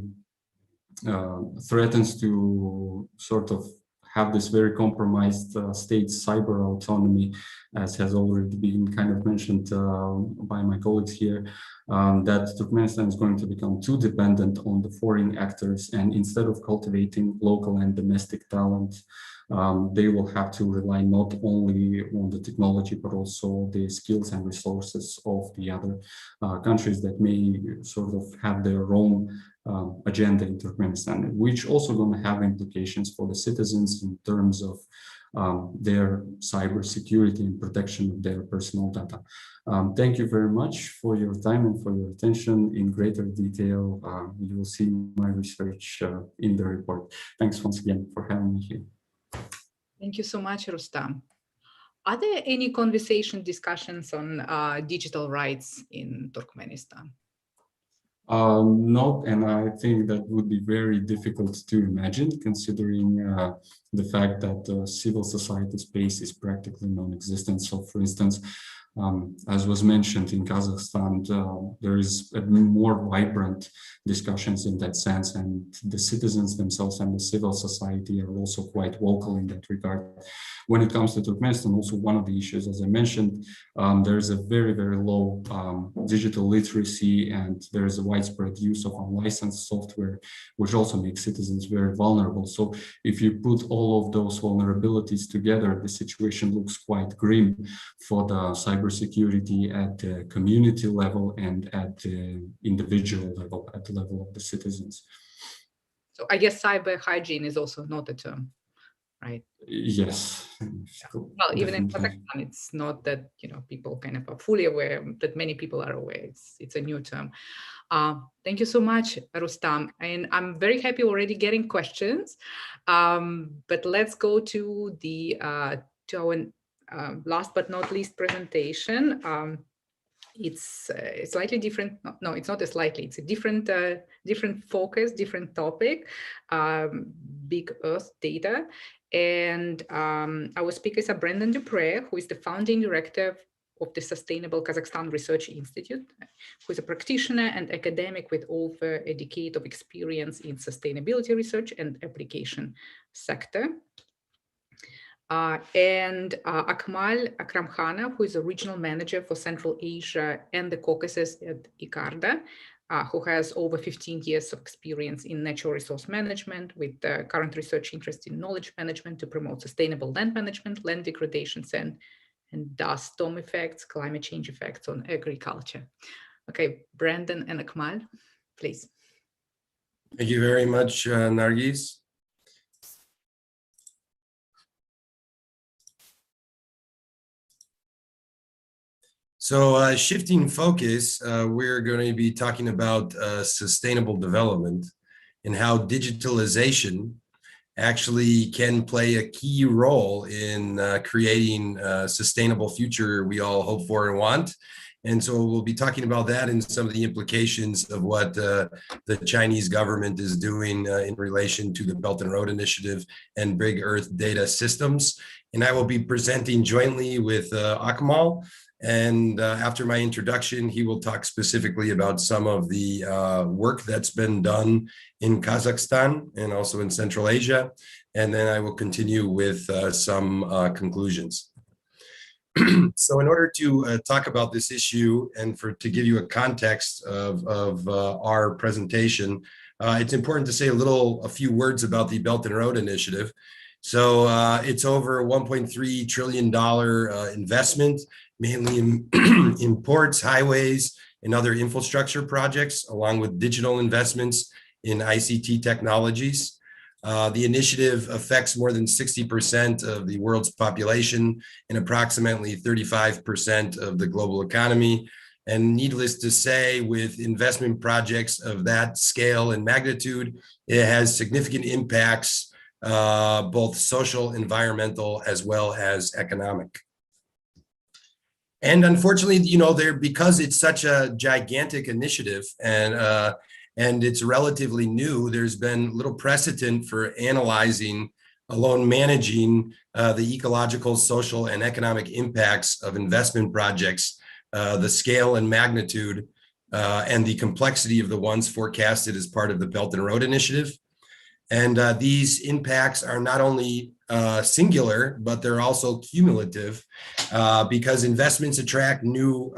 Speaker 7: threatens to sort of have this very compromised state cyber autonomy, as has already been kind of mentioned by my colleagues here, that Turkmenistan is going to become too dependent on the foreign actors, and instead of cultivating local and domestic talent, they will have to rely not only on the technology, but also the skills and resources of the other countries that may sort of have their own agenda in Turkmenistan, which also going to have implications for the citizens in terms of their cyber security and protection of their personal data. Thank you very much for your time and for your attention. In greater detail, you will see my research in the report. Thanks once again for having me here.
Speaker 1: Thank you so much, Rustam. Are there any discussions on digital rights in Turkmenistan?
Speaker 7: No, and I think that would be very difficult to imagine, considering the fact that the civil society space is practically non-existent. So, for instance, As was mentioned in Kazakhstan, there is a more vibrant discussions in that sense, and the citizens themselves and the civil society are also quite vocal in that regard. When it comes to Turkmenistan, also one of the issues, as I mentioned, there is a very, very low digital literacy, and there is a widespread use of unlicensed software, which also makes citizens very vulnerable. So if you put all of those vulnerabilities together, the situation looks quite grim for the cybersecurity at the community level and at the individual level, at the level of the citizens.
Speaker 1: So I guess cyber hygiene is also not a term, right?
Speaker 7: Yes.
Speaker 1: Well, even in Kazakhstan, it's not that, you know, people kind of are fully aware, that many people are aware. It's a new term. Thank you so much, Rustam. And I'm very happy already getting questions. But let's go to the to our last but not least presentation. It's slightly different. No, it's not a slightly. It's a different focus, different topic. Big Earth data. And our speakers are Brendan Dupre, who is the founding director of the Sustainable Kazakhstan Research Institute, who is a practitioner and academic with over a decade of experience in sustainability research and application sector. And Akmal Akramkhanov, who is a regional manager for Central Asia and the Caucasus at ICARDA, who has over 15 years of experience in natural resource management with current research interest in knowledge management to promote sustainable land management, land degradations, and dust storm effects, climate change effects on agriculture. Okay, Brandon and Akmal, please.
Speaker 2: Thank you very much, Nargis. So shifting focus, we're going to be talking about sustainable development and how digitalization actually can play a key role in creating a sustainable future we all hope for and want. And so we'll be talking about that and some of the implications of what the Chinese government is doing in relation to the Belt and Road Initiative and Big Earth data systems. And I will be presenting jointly with Akmal. And after my introduction, he will talk specifically about some of the work that's been done in Kazakhstan and also in Central Asia. And then I will continue with some conclusions. So in order to talk about this issue and to give you a context of our presentation, it's important to say a few words about the Belt and Road Initiative. So it's over $1.3 trillion investment, mainly in ports, highways, and other infrastructure projects, along with digital investments in ICT technologies. The initiative affects more than 60% of the world's population and approximately 35% of the global economy. And needless to say, with investment projects of that scale and magnitude, it has significant impacts, both social, environmental, as well as economic. And unfortunately, you know, because it's such a gigantic initiative and it's relatively new, there's been little precedent for analyzing, alone managing the ecological, social, and economic impacts of investment projects, the scale and magnitude, and the complexity of the ones forecasted as part of the Belt and Road Initiative. And these impacts are not only singular, but they're also cumulative because investments attract new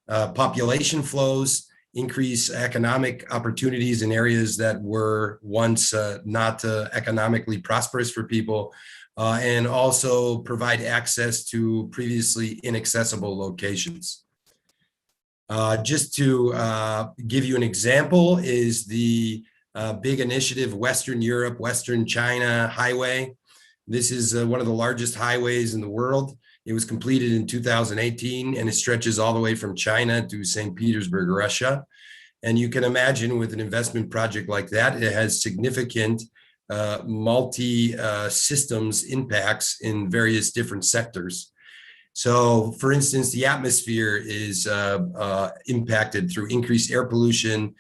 Speaker 2: population flows, increase economic opportunities in areas that were once not economically prosperous for people, and also provide access to previously inaccessible locations. Just to give you an example is the big initiative, Western Europe, Western China Highway. This is one of the largest highways in the world. It was completed in 2018 and it stretches all the way from China to St. Petersburg, Russia. And you can imagine with an investment project like that, it has significant multi-systems impacts in various different sectors. So for instance, the atmosphere is impacted through increased air pollution,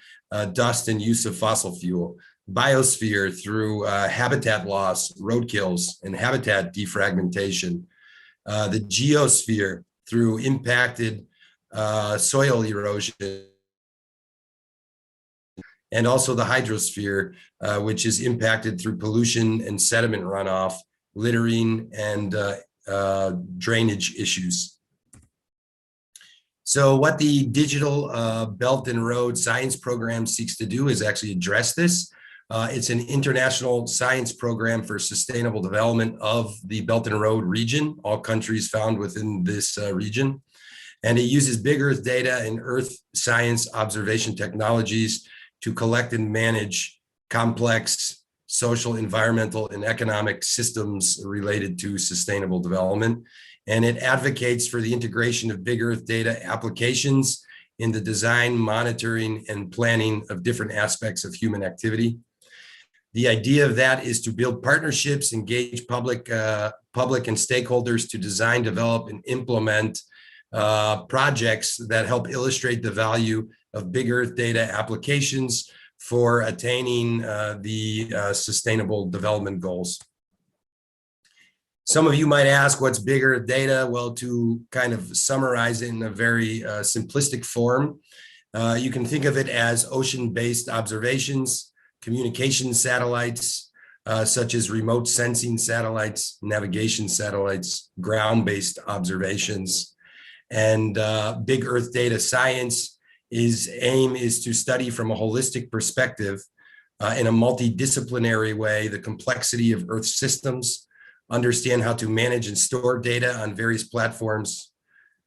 Speaker 2: dust and use of fossil fuel, biosphere through habitat loss, roadkills, and habitat defragmentation, the geosphere through impacted soil erosion, and also the hydrosphere, which is impacted through pollution and sediment runoff, littering, and drainage issues. So what the Digital Belt and Road Science Program seeks to do is actually address this. It's an international science program for sustainable development of the Belt and Road region, all countries found within this region. And it uses big Earth data and Earth science observation technologies to collect and manage complex social, environmental, and economic systems related to sustainable development. And it advocates for the integration of big Earth data applications in the design, monitoring, and planning of different aspects of human activity. The idea of that is to build partnerships, engage public and stakeholders to design, develop, and implement projects that help illustrate the value of big Earth data applications for attaining the sustainable development goals. Some of you might ask, what's big Earth data? Well, to kind of summarize it in a very simplistic form, you can think of it as ocean-based observations, communication satellites, such as remote sensing satellites, navigation satellites, ground-based observations, and big Earth data science. Aim is to study from a holistic perspective in a multidisciplinary way the complexity of Earth systems, understand how to manage and store data on various platforms,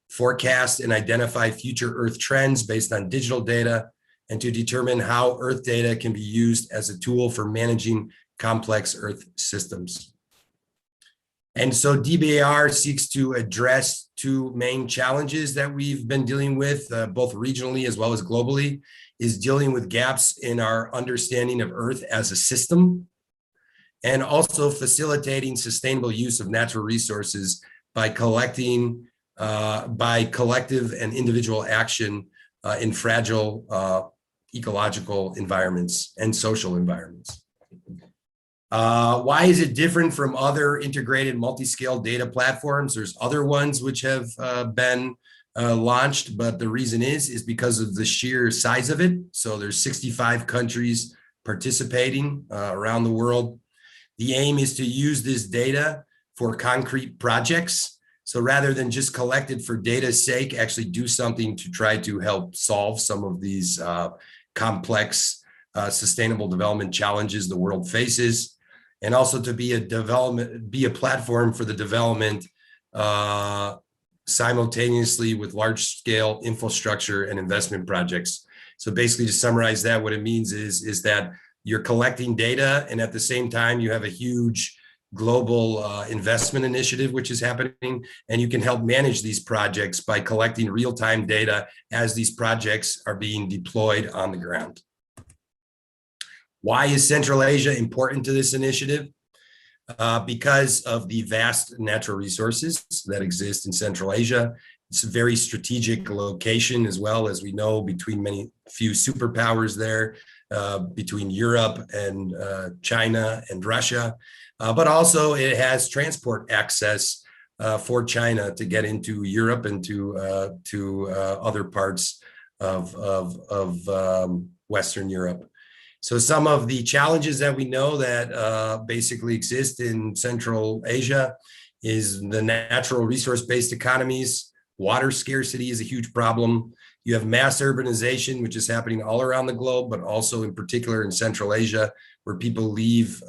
Speaker 2: forecast and identify future Earth trends based on digital data, and to determine how Earth data can be used as a tool for managing complex Earth systems. And so DBAR seeks to address two main challenges that we've been dealing with, both regionally as well as globally, is dealing with gaps in our understanding of Earth as a system, and also facilitating sustainable use of natural resources by collecting, by collective and individual action in fragile ecological environments and social environments. Why is it different from other integrated multi-scale data platforms? There's other ones which have been launched, but the reason is because of the sheer size of it. So there's 65 countries participating around the world. The aim is to use this data for concrete projects. So rather than just collect it for data's sake, actually do something to try to help solve some of these complex sustainable development challenges the world faces, and also to be a platform for the development simultaneously with large scale infrastructure and investment projects. So basically, to summarize that, what it means is that you're collecting data, and at the same time you have a huge global investment initiative which is happening, and you can help manage these projects by collecting real-time data as these projects are being deployed on the ground. Why is Central Asia important to this initiative? Because of the vast natural resources that exist in Central Asia. It's a very strategic location, as well, as we know, between few superpowers there, between Europe and China and Russia. But also it has transport access for China to get into Europe and to other parts of Western Europe. So some of the challenges that we know that basically exist in Central Asia is the natural resource-based economies. Water scarcity is a huge problem. You have mass urbanization, which is happening all around the globe, but also in particular in Central Asia, where people leave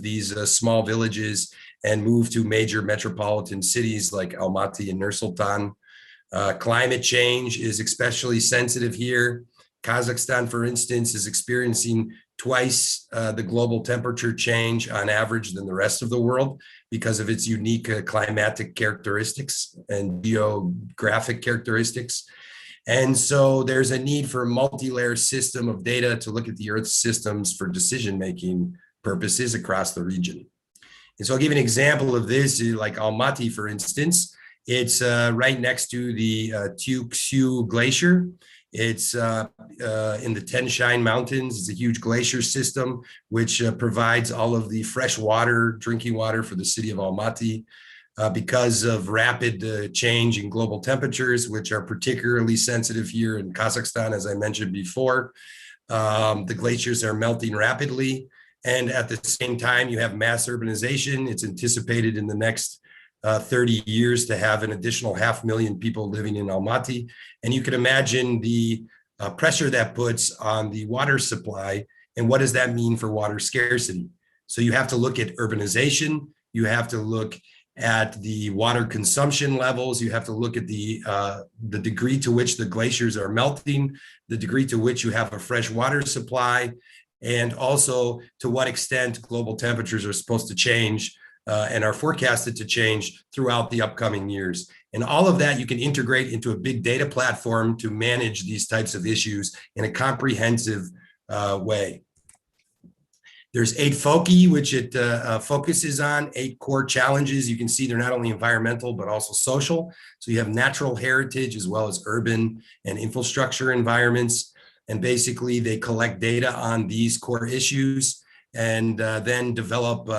Speaker 2: these small villages and move to major metropolitan cities like Almaty and Nur-Sultan. Climate change is especially sensitive here. Kazakhstan, for instance, is experiencing twice the global temperature change on average than the rest of the world because of its unique climatic characteristics and geographic characteristics. And so there's a need for a multi-layer system of data to look at the Earth systems for decision-making purposes across the region. And so I'll give you an example of this, like Almaty, for instance. It's right next to the Tukshu Glacier. It's in the Tian Mountains. It's a huge glacier system which provides all of the fresh water, drinking water for the city of Almaty. because of rapid change in global temperatures, which are particularly sensitive here in Kazakhstan, as I mentioned before. The glaciers are melting rapidly. And at the same time, you have mass urbanization. It's anticipated in the next 30 years to have an additional 500,000 people living in Almaty. And you can imagine the pressure that puts on the water supply. And what does that mean for water scarcity? So you have to look at urbanization. You have to look at the water consumption levels. You have to look at the degree to which the glaciers are melting, the degree to which you have a fresh water supply, and also to what extent global temperatures are supposed to change and are forecasted to change throughout the upcoming years. And all of that you can integrate into a big data platform to manage these types of issues in a comprehensive way. There's 8 foci, which it focuses on, 8 core challenges. You can see they're not only environmental, but also social. So you have natural heritage as well as urban and infrastructure environments. And basically they collect data on these core issues and then develop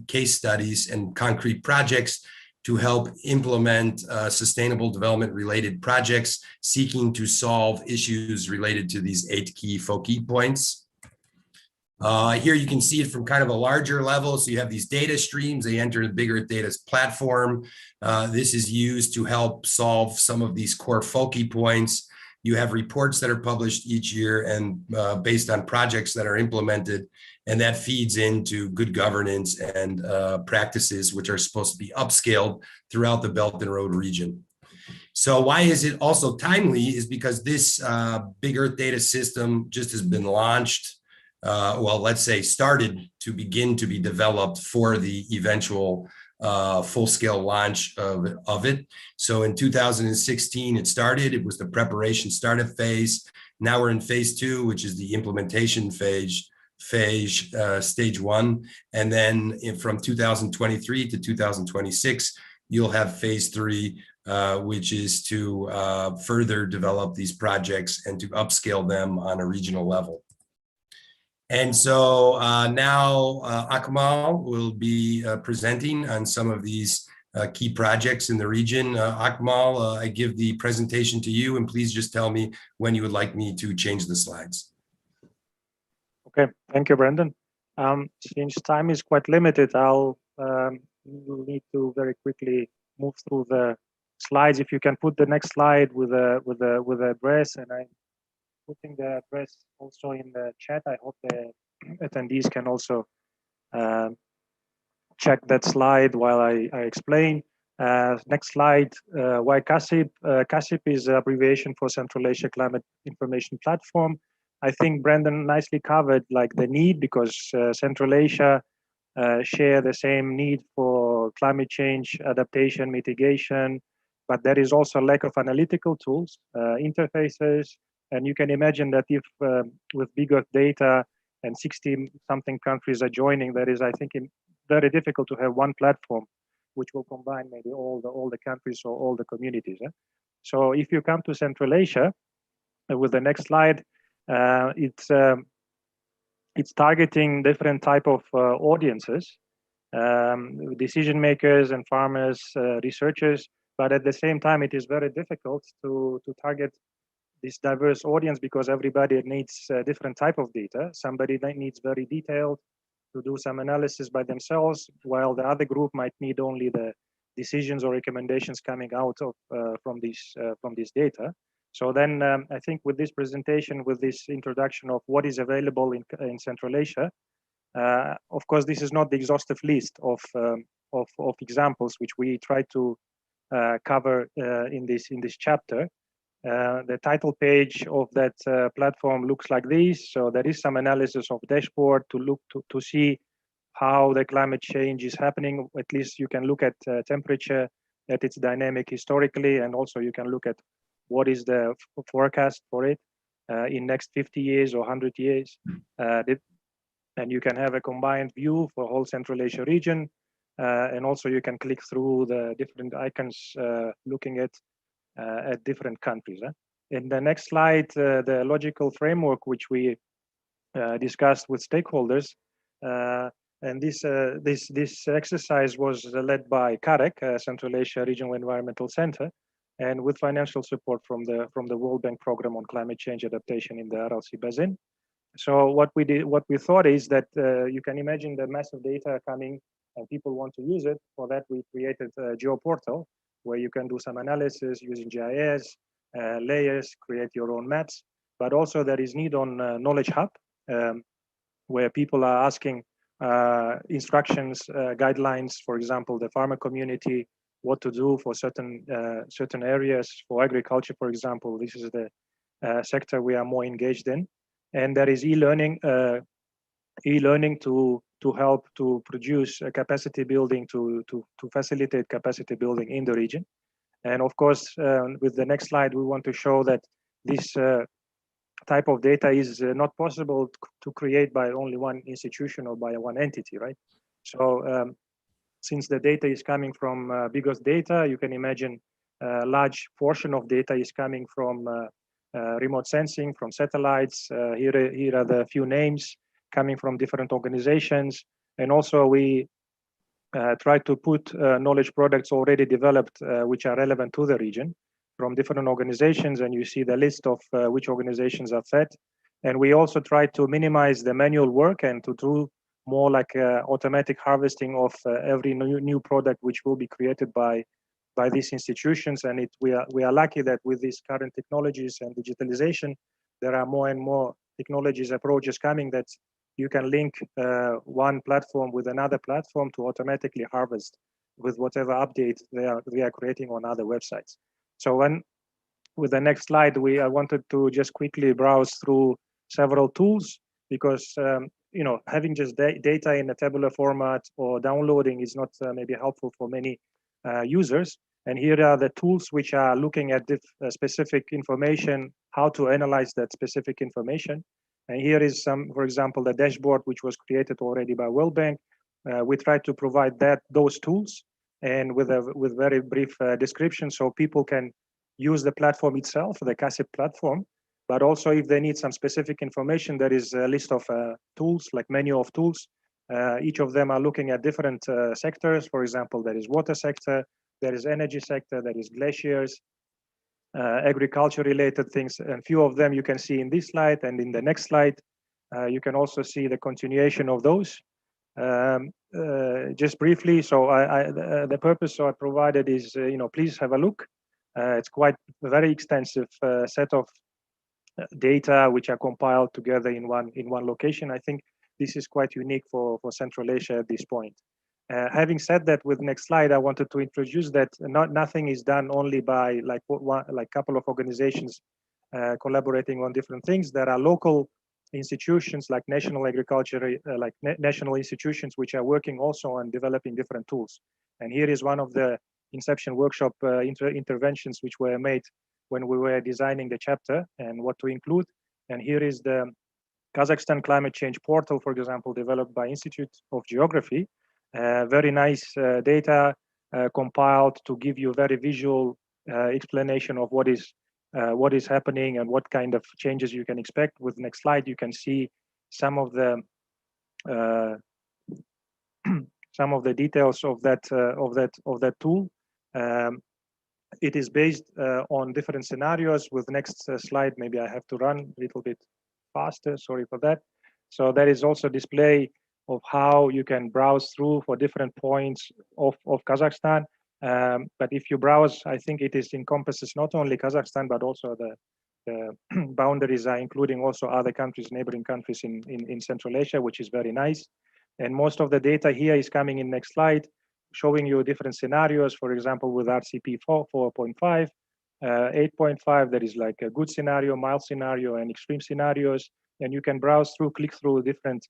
Speaker 2: case studies and concrete projects to help implement sustainable development related projects seeking to solve issues related to these 8 key foci points. Here you can see it from kind of a larger level. So you have these data streams, they enter the bigger data platform. This is used to help solve some of these core foci points. You have reports that are published each year and based on projects that are implemented, and that feeds into good governance and practices which are supposed to be upscaled throughout the Belt and Road region. So why is it also timely is because this Big Earth data system just has been launched, well, let's say started to begin to be developed for the eventual full-scale launch of it. So in 2016, it started. It was the preparation startup phase. Now we're in phase 2, which is the implementation phase, stage 1. And then from 2023 to 2026, you'll have phase 3, which is to further develop these projects and to upscale them on a regional level. And so now Akmal will be presenting on some of these key projects in the region. Akmal, I give the presentation to you, and please just tell me when you would like me to change the slides.
Speaker 8: Okay, thank you, Brandon. Since time is quite limited, I'll need to very quickly move through the slides. If you can put the next slide with the address, and I'm putting the address also in the chat. I hope the attendees can also check that slide while I explain. Next slide, why CACIP? CACIP is an abbreviation for Central Asia Climate Information Platform. I think Brandon nicely covered like the need, because Central Asia share the same need for climate change, adaptation, mitigation, but there is also a lack of analytical tools, interfaces, and you can imagine that if with Big Earth data and 60-something countries are joining, that is, I think, very difficult to have one platform which will combine maybe all the countries or all the communities. So if you come to Central Asia, with the next slide, it's targeting different type of audiences, decision makers and farmers, researchers, but at the same time, it is very difficult to target this diverse audience because everybody needs a different type of data. Somebody that needs very detailed to do some analysis by themselves, while the other group might need only the decisions or recommendations coming out of from this data. So then I think with this presentation, with this introduction of what is available in Central Asia, of course, this is not the exhaustive list of examples which we try to cover in this chapter. The title page of that platform looks like this. So there is some analysis of dashboard to see how the climate change is happening. At least you can look at temperature, at its dynamic historically, and also you can look at what is the forecast for it in next 50 years or 100 years. And you can have a combined view for whole Central Asia region. And also you can click through the different icons looking at different countries. In the next slide, the logical framework which we discussed with stakeholders, And this exercise was led by CAREC, Central Asia Regional Environmental Center, and with financial support from the World Bank Program on Climate Change Adaptation in the RLC Basin. So what we thought is that you can imagine the massive data coming and people want to use it. For that, we created a GeoPortal where you can do some analysis using GIS, layers, create your own maps. But also there is need on Knowledge Hub, where people are asking instructions, guidelines, for example, the farmer community, what to do for certain areas. For agriculture, for example, this is the sector we are more engaged in. And there is e-learning to help to produce capacity building, to facilitate capacity building in the region. And of course, with the next slide, we want to show that this type of data is not possible to create by only one institution or by one entity, right? So since the data is coming from biggest data, you can imagine a large portion of data is coming from remote sensing, from satellites. Here are the few names coming from different organizations. And also we try to put knowledge products already developed, which are relevant to the region from different organizations. And you see the list of which organizations are fed. And we also try to minimize the manual work and to do more like automatic harvesting of every new product which will be created by these institutions. And we are lucky that with these current technologies and digitalization, there are more and more technologies approaches coming that you can link one platform with another platform to automatically harvest with whatever update they are creating on other websites. So with the next slide, I wanted to just quickly browse through several tools because having just data in a tabular format or downloading is not maybe helpful for many users. And here are the tools which are looking at specific information, how to analyze that specific information. And here is for example, the dashboard which was created already by World Bank. We try to provide those tools and with very brief description so people can use the platform itself, the CASIP platform. But also if they need some specific information, there is a list of tools, like menu of tools. Each of them are looking at different sectors. For example, there is water sector, there is energy sector, there is glaciers, agriculture related things. And few of them you can see in this slide, and in the next slide, you can also see the continuation of those. Just briefly, so the purpose I provided is, please have a look. It's quite a very extensive set of data which are compiled together in one location. I think this is quite unique for Central Asia at this point. Having said that, with next slide, I wanted to introduce that nothing is done only by like couple of organizations collaborating on different things. There are local institutions like national agriculture, national institutions which are working also on developing different tools. And here is one of the Inception workshop interventions which were made when we were designing the chapter and what to include. And here is the Kazakhstan climate change portal, for example, developed by Institute of Geography. Very nice data compiled to give you a very visual explanation of what is happening and what kind of changes you can expect. With next slide, you can see some of the details of that tool. It is based on different scenarios. With next slide, maybe I have to run a little bit faster. Sorry for that. So there is also display of how you can browse through for different points of Kazakhstan. But if you browse, I think it encompasses not only Kazakhstan, but also the boundaries are including also other countries, neighboring countries in Central Asia, which is very nice. And most of the data here is coming in next slide, showing you different scenarios. For example, with RCP 4.5, 8.5, there is like a good scenario, mild scenario, and extreme scenarios. And you can browse through, click through different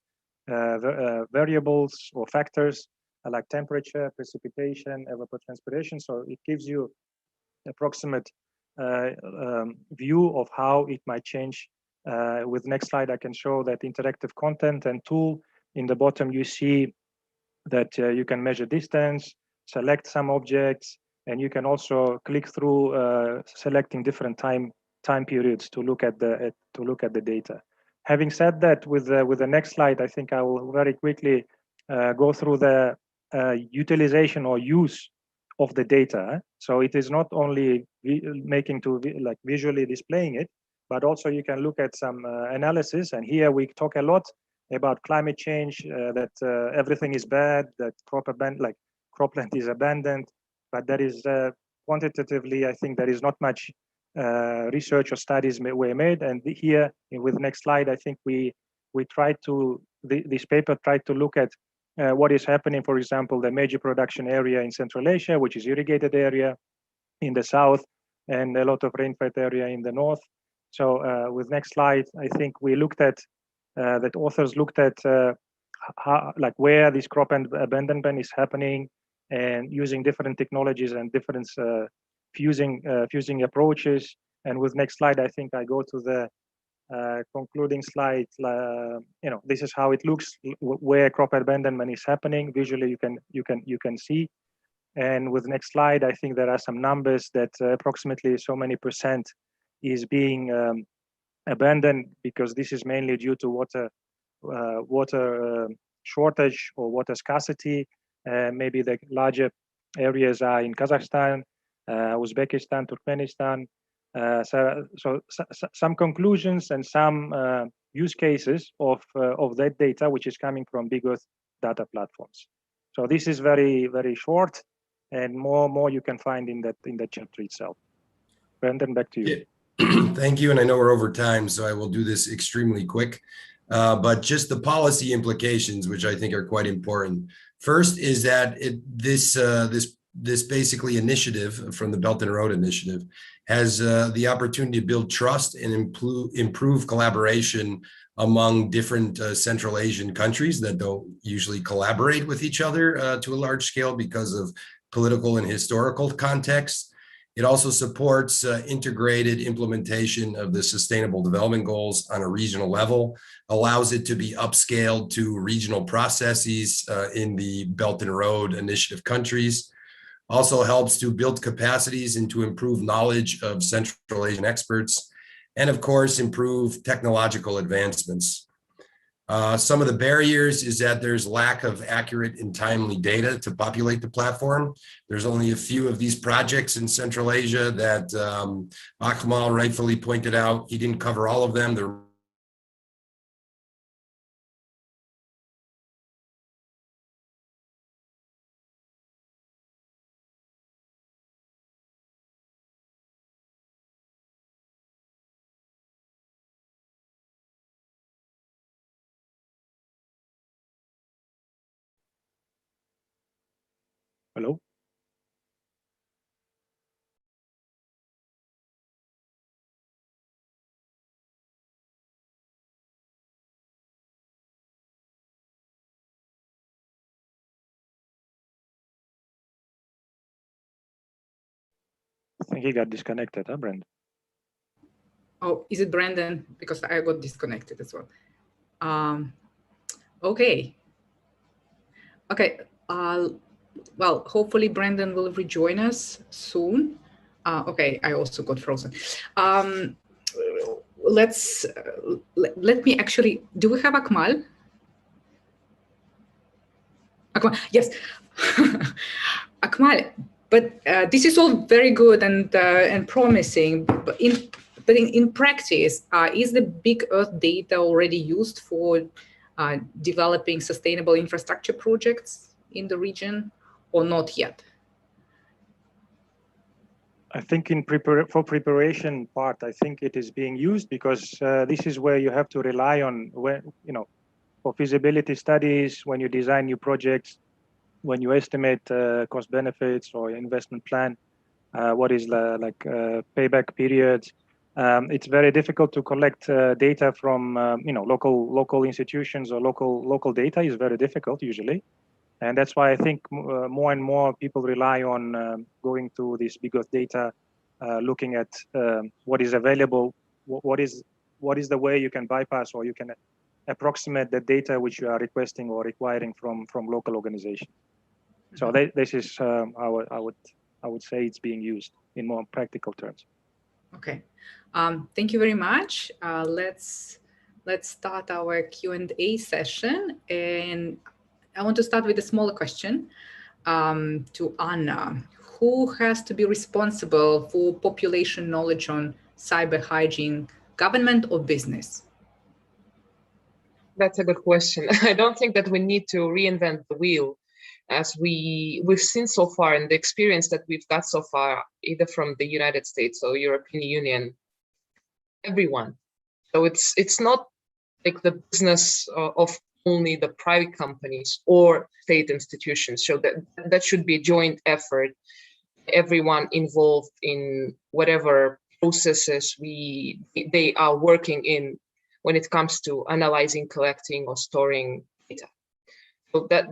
Speaker 8: variables or factors like temperature, precipitation, evapotranspiration. So it gives you approximate view of how it might change. With next slide, I can show that interactive content and tool. In the bottom, you see that you can measure distance, select some objects, and you can also click through selecting different time periods to look at the data. Having said that, with the next slide, I think I will very quickly go through the utilization or use of the data. So it is not only like visually displaying it, but also you can look at some analysis. And here we talk a lot about climate change, that everything is bad, that cropland is abandoned, but that is quantitatively, I think there is not much research or studies were made. And here, with the next slide, I think we tried to, this paper tried to look at what is happening, for example, the major production area in Central Asia, which is irrigated area in the south, and a lot of rainfed area in the north. So with next slide, I think we looked at, that authors looked at how, like where this crop abandonment is happening, and using different technologies and different fusing approaches. And with next slide, I think I go to the concluding slide. This is how it looks where crop abandonment is happening. Visually, you can see. And with next slide, I think there are some numbers that approximately so many % is being abandoned, because this is mainly due to water shortage or water scarcity. Maybe the larger areas are in Kazakhstan, Uzbekistan, Turkmenistan. So some conclusions and some use cases of that data, which is coming from big Earth data platforms. So this is very, very short, and more you can find in that chapter itself. Brendan, back to you.
Speaker 2: Yeah. Thank you. And I know we're over time, so I will do this extremely quick. But just the policy implications, which I think are quite important. First is that this basically initiative from the Belt and Road Initiative has the opportunity to build trust and improve collaboration among different Central Asian countries that don't usually collaborate with each other to a large scale because of political and historical context. It also supports integrated implementation of the Sustainable Development Goals on a regional level, allows it to be upscaled to regional processes in the Belt and Road Initiative countries, also helps to build capacities and to improve knowledge of Central Asian experts, and of course, improve technological advancements. Some of the barriers is that there's lack of accurate and timely data to populate the platform. There's only a few of these projects in Central Asia that Akmal rightfully pointed out. He didn't cover all of them. They're
Speaker 8: Hello? I think he got disconnected, huh, Brendan?
Speaker 1: Oh, is it Brendan? Because I got disconnected as well. Okay. Well, hopefully Brendan will rejoin us soon. Okay, I also got frozen. Let me actually, do we have Akmal? Akmal, yes. Akmal, but this is all very good and promising, but in practice, is the big Earth data already used for developing sustainable infrastructure projects in the region, or not yet?
Speaker 8: I think for preparation part, I think it is being used, because this is where you have to rely on, for feasibility studies, when you design new projects, when you estimate cost benefits or investment plan, what is the payback periods. It's very difficult to collect data from local institutions, or local data is very difficult usually. And that's why I think more and more people rely on going to this big Earth data, looking at what is available, what is the way you can bypass, or you can approximate the data which you are requesting or requiring from local organizations. So this is how I would say it's being used in more practical terms.
Speaker 1: Okay, thank you very much. Let's start our Q&A session, and I want to start with a smaller question to Anna. Who has to be responsible for population knowledge on cyber hygiene, government or business?
Speaker 6: That's a good question. I don't think that we need to reinvent the wheel, as we've seen so far in the experience that we've got so far, either from the United States or European Union, everyone. So it's not like the business of only the private companies or state institutions. So that should be a joint effort. Everyone involved in whatever processes they are working in when it comes to analyzing, collecting, or storing data. So that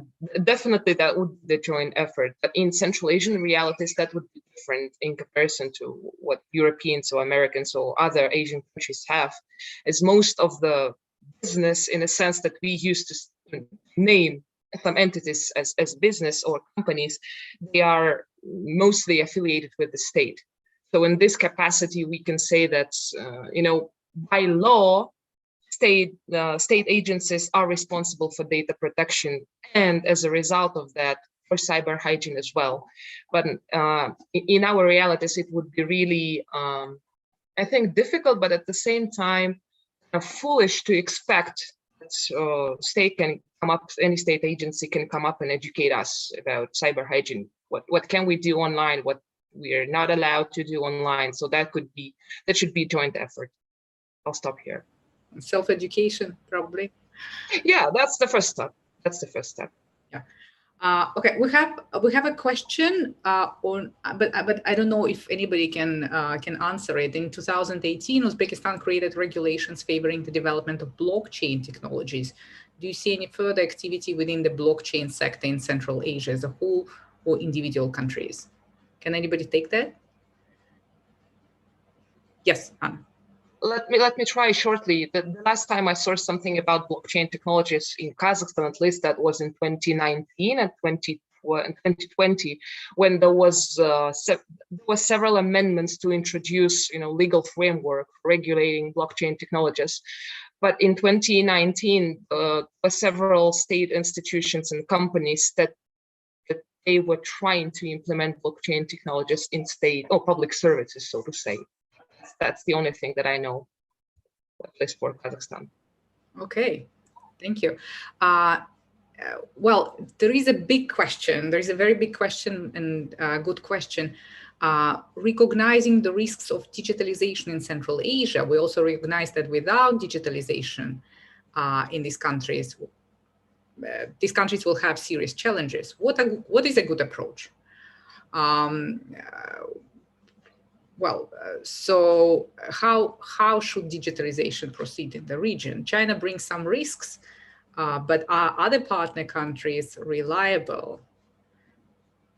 Speaker 6: definitely that would be the joint effort. But in Central Asian realities, that would be different in comparison to what Europeans or Americans or other Asian countries have, as most of the business, in a sense that we used to name some entities as business or companies, they are mostly affiliated with the state. So in this capacity, we can say that, by law, state agencies are responsible for data protection, and as a result of that, for cyber hygiene as well. But in our realities, it would be really, I think, difficult, but at the same time, foolish to expect that state can come up, any state agency can come up and educate us about cyber hygiene. What can we do online? What we are not allowed to do online? So that should be a joint effort. I'll stop here.
Speaker 1: Self-education, probably.
Speaker 6: Yeah, that's the first step.
Speaker 1: Yeah. Okay, we have a question but I don't know if anybody can answer it. In 2018, Uzbekistan created regulations favoring the development of blockchain technologies. Do you see any further activity within the blockchain sector in Central Asia as a whole or individual countries? Can anybody take that? Yes, Anna.
Speaker 6: Let me try shortly. The last time I saw something about blockchain technologies in Kazakhstan, at least, that was in 2019 and 2020, when there was several amendments to introduce legal framework regulating blockchain technologies. But in 2019, there were several state institutions and companies that they were trying to implement blockchain technologies in state or public services, so to say. That's the only thing that I know, at least for Kazakhstan.
Speaker 1: Okay, thank you. Well, there is a big question. There is a very big question and good question. Recognizing the risks of digitalization in Central Asia, we also recognize that without digitalization in these countries will have serious challenges. What is a good approach? So how should digitalization proceed in the region? China brings some risks, but are other partner countries reliable?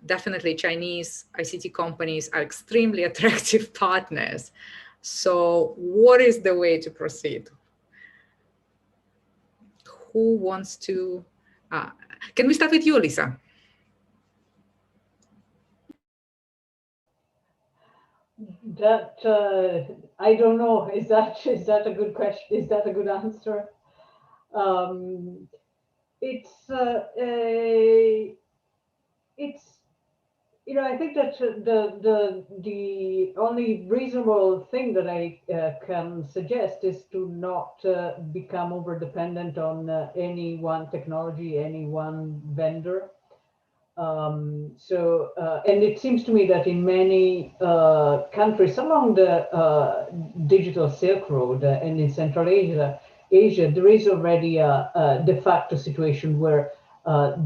Speaker 1: Definitely Chinese ICT companies are extremely attractive partners. So what is the way to proceed? Who wants to, can we start with you, Lisa?
Speaker 4: That I don't know. Is that a good question? Is that a good answer? It's I think that the only reasonable thing that I can suggest is to not become over dependent on any one technology, any one vendor. And it seems to me that in many countries along the digital Silk Road and in Central Asia, there is already a de facto situation where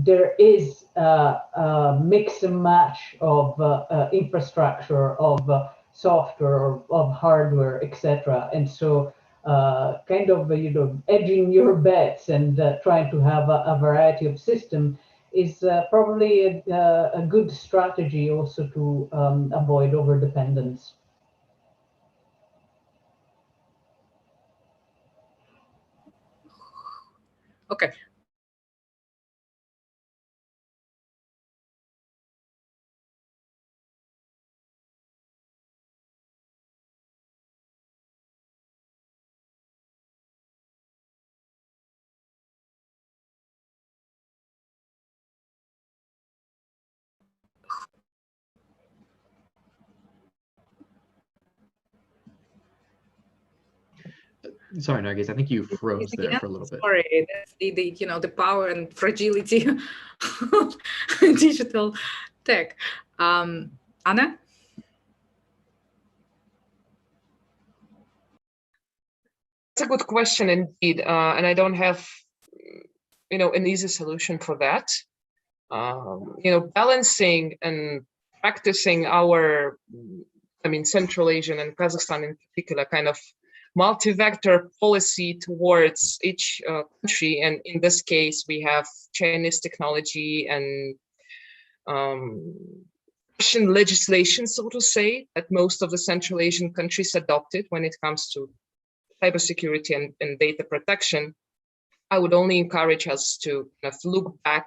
Speaker 4: there is a mix and match of infrastructure, of software, of hardware, etc. And so kind of edging your bets and trying to have a variety of systems is probably a good strategy also to avoid overdependence.
Speaker 1: Okay.
Speaker 5: Sorry, Nargis, I think you froze there for a little bit.
Speaker 1: Sorry, that's the power and fragility of digital tech. Anna?
Speaker 6: That's a good question indeed, and I don't have, an easy solution for that. Balancing and practicing our, Central Asian and Kazakhstan in particular, kind of multi-vector policy towards each country. And in this case, we have Chinese technology and Russian legislation, so to say, that most of the Central Asian countries adopted when it comes to cybersecurity and data protection. I would only encourage us to kind of look back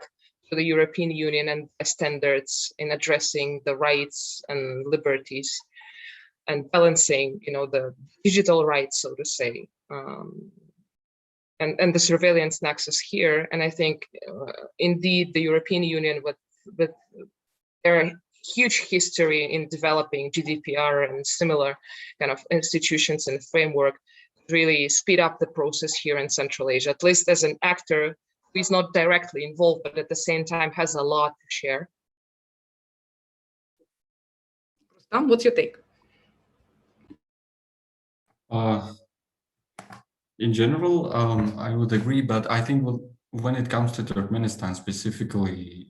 Speaker 6: to the European Union and standards in addressing the rights and liberties and balancing, the digital rights, so to say, and the surveillance nexus here. And I think, indeed, the European Union, with their huge history in developing GDPR and similar kind of institutions and framework, really speed up the process here in Central Asia, at least as an actor who is not directly involved, but at the same time has a lot to share.
Speaker 1: Rustam, what's your take?
Speaker 7: In general, I would agree, but I think when it comes to Turkmenistan specifically,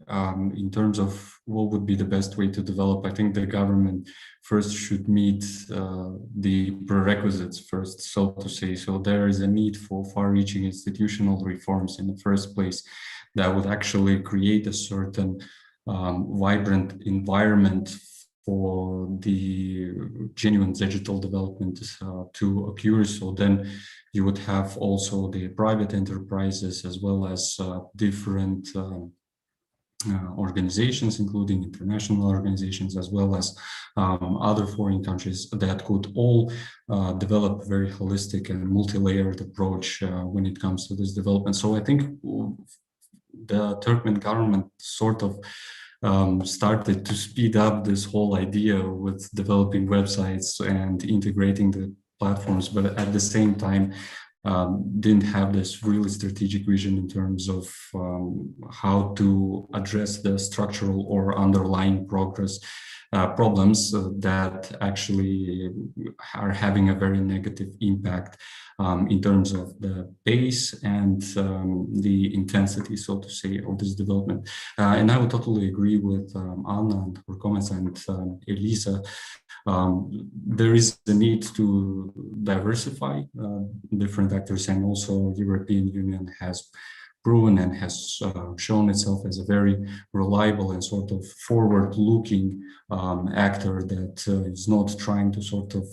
Speaker 7: in terms of what would be the best way to develop, I think the government first should meet the prerequisites first, so to say. So there is a need for far-reaching institutional reforms in the first place that would actually create a certain vibrant environment for the genuine digital development to occur. So then you would have also the private enterprises as well as different organizations, including international organizations, as well as other foreign countries that could all develop a very holistic and multi-layered approach when it comes to this development. So I think the Turkmen government sort of started to speed up this whole idea with developing websites and integrating the platforms, but at the same time didn't have this really strategic vision in terms of how to address the structural or underlying problems that actually are having a very negative impact in terms of the pace and the intensity, so to say, of this development. And I would totally agree with Anna and her comments and Elisa. There is the need to diversify different actors, and also the European Union has proven and has shown itself as a very reliable and sort of forward-looking actor that is not trying to sort of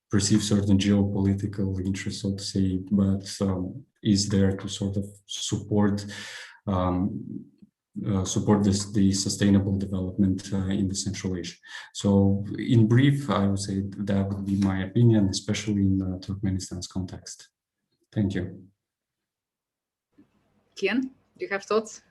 Speaker 7: perceive certain geopolitical interests, so to say, but is there to sort of support the sustainable development in the Central Asia. So in brief, I would say that would be my opinion, especially in Turkmenistan's context. Thank you.
Speaker 1: Kian, do you have thoughts?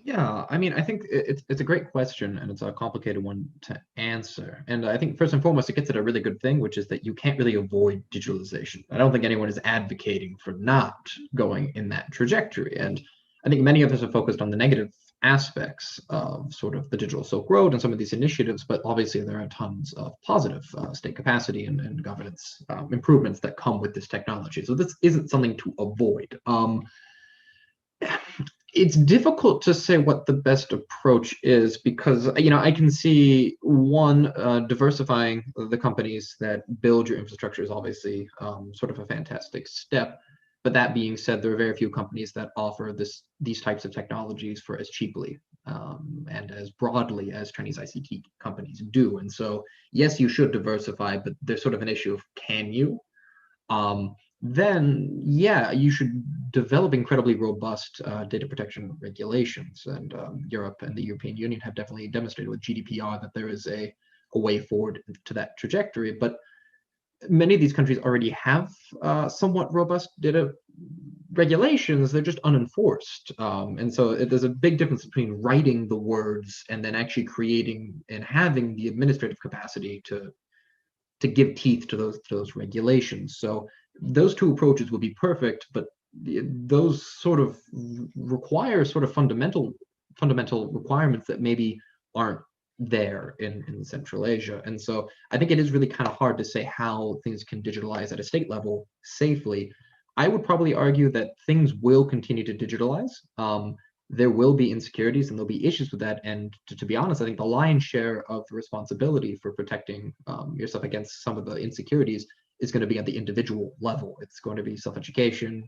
Speaker 5: Yeah, I mean, I think it's a great question, and it's a complicated one to answer. And I think first and foremost, it gets at a really good thing, which is that you can't really avoid digitalization. I don't think anyone is advocating for not going in that trajectory. And I think many of us are focused on the negative aspects of sort of the digital Silk Road and some of these initiatives, but obviously there are tons of positive state capacity and governance improvements that come with this technology. So this isn't something to avoid. It's difficult to say what the best approach is because, I can see one, diversifying the companies that build your infrastructure is obviously sort of a fantastic step. But that being said, there are very few companies that offer these types of technologies for as cheaply and as broadly as Chinese ICT companies do. And so, yes, you should diversify, but there's sort of an issue of can you? Then, yeah, you should develop incredibly robust data protection regulations. And Europe and the European Union have definitely demonstrated with GDPR that there is a way forward to that trajectory. But many of these countries already have somewhat robust data regulations. They're just unenforced. And so there's a big difference between writing the words and then actually creating and having the administrative capacity to give teeth to those regulations. So those two approaches would be perfect, but those sort of require sort of fundamental requirements that maybe aren't there in Central Asia. And so I think it is really kind of hard to say how things can digitalize at a state level safely. I would probably argue that things will continue to digitalize. There will be insecurities and there'll be issues with that. And to be honest, I think the lion's share of the responsibility for protecting yourself against some of the insecurities is going to be at the individual level. It's going to be self-education,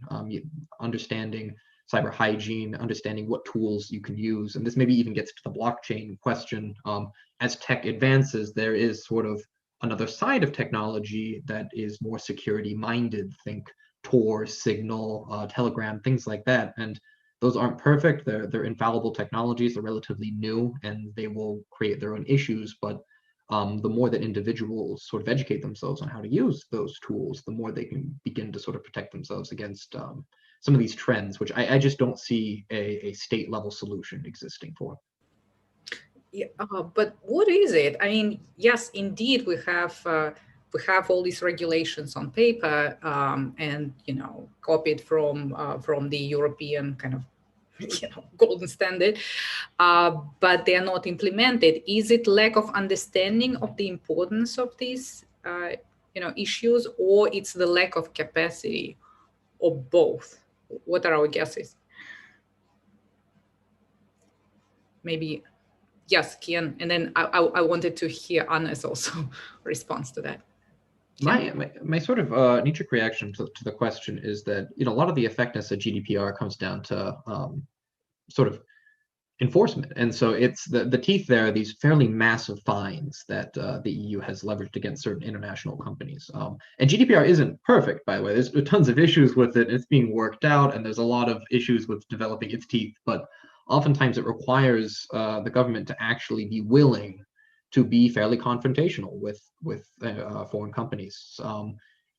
Speaker 5: understanding cyber hygiene, understanding what tools you can use. And this maybe even gets to the blockchain question. As tech advances, there is sort of another side of technology that is more security minded. Think Tor, Signal, Telegram, things like that. And those aren't perfect. They're infallible technologies. They're relatively new and they will create their own issues. But the more that individuals sort of educate themselves on how to use those tools, the more they can begin to sort of protect themselves against some of these trends, which I just don't see a state level solution existing for.
Speaker 1: Yeah, but what is it? I mean, yes, indeed, we have all these regulations on paper, and copied from the European kind of golden standard, but they are not implemented. Is it lack of understanding of the importance of these issues, or it's the lack of capacity, or both? What are our guesses? Maybe, yes, Kian, and then I wanted to hear Anna's also response to that.
Speaker 5: My sort of knee-jerk reaction to the question is that a lot of the effectiveness of GDPR comes down to sort of enforcement, and so it's the teeth there are these fairly massive fines that the EU has leveraged against certain international companies. And GDPR isn't perfect, by the way. There's tons of issues with it. It's being worked out, and there's a lot of issues with developing its teeth. But oftentimes, it requires the government to actually be willing to be fairly confrontational with foreign companies.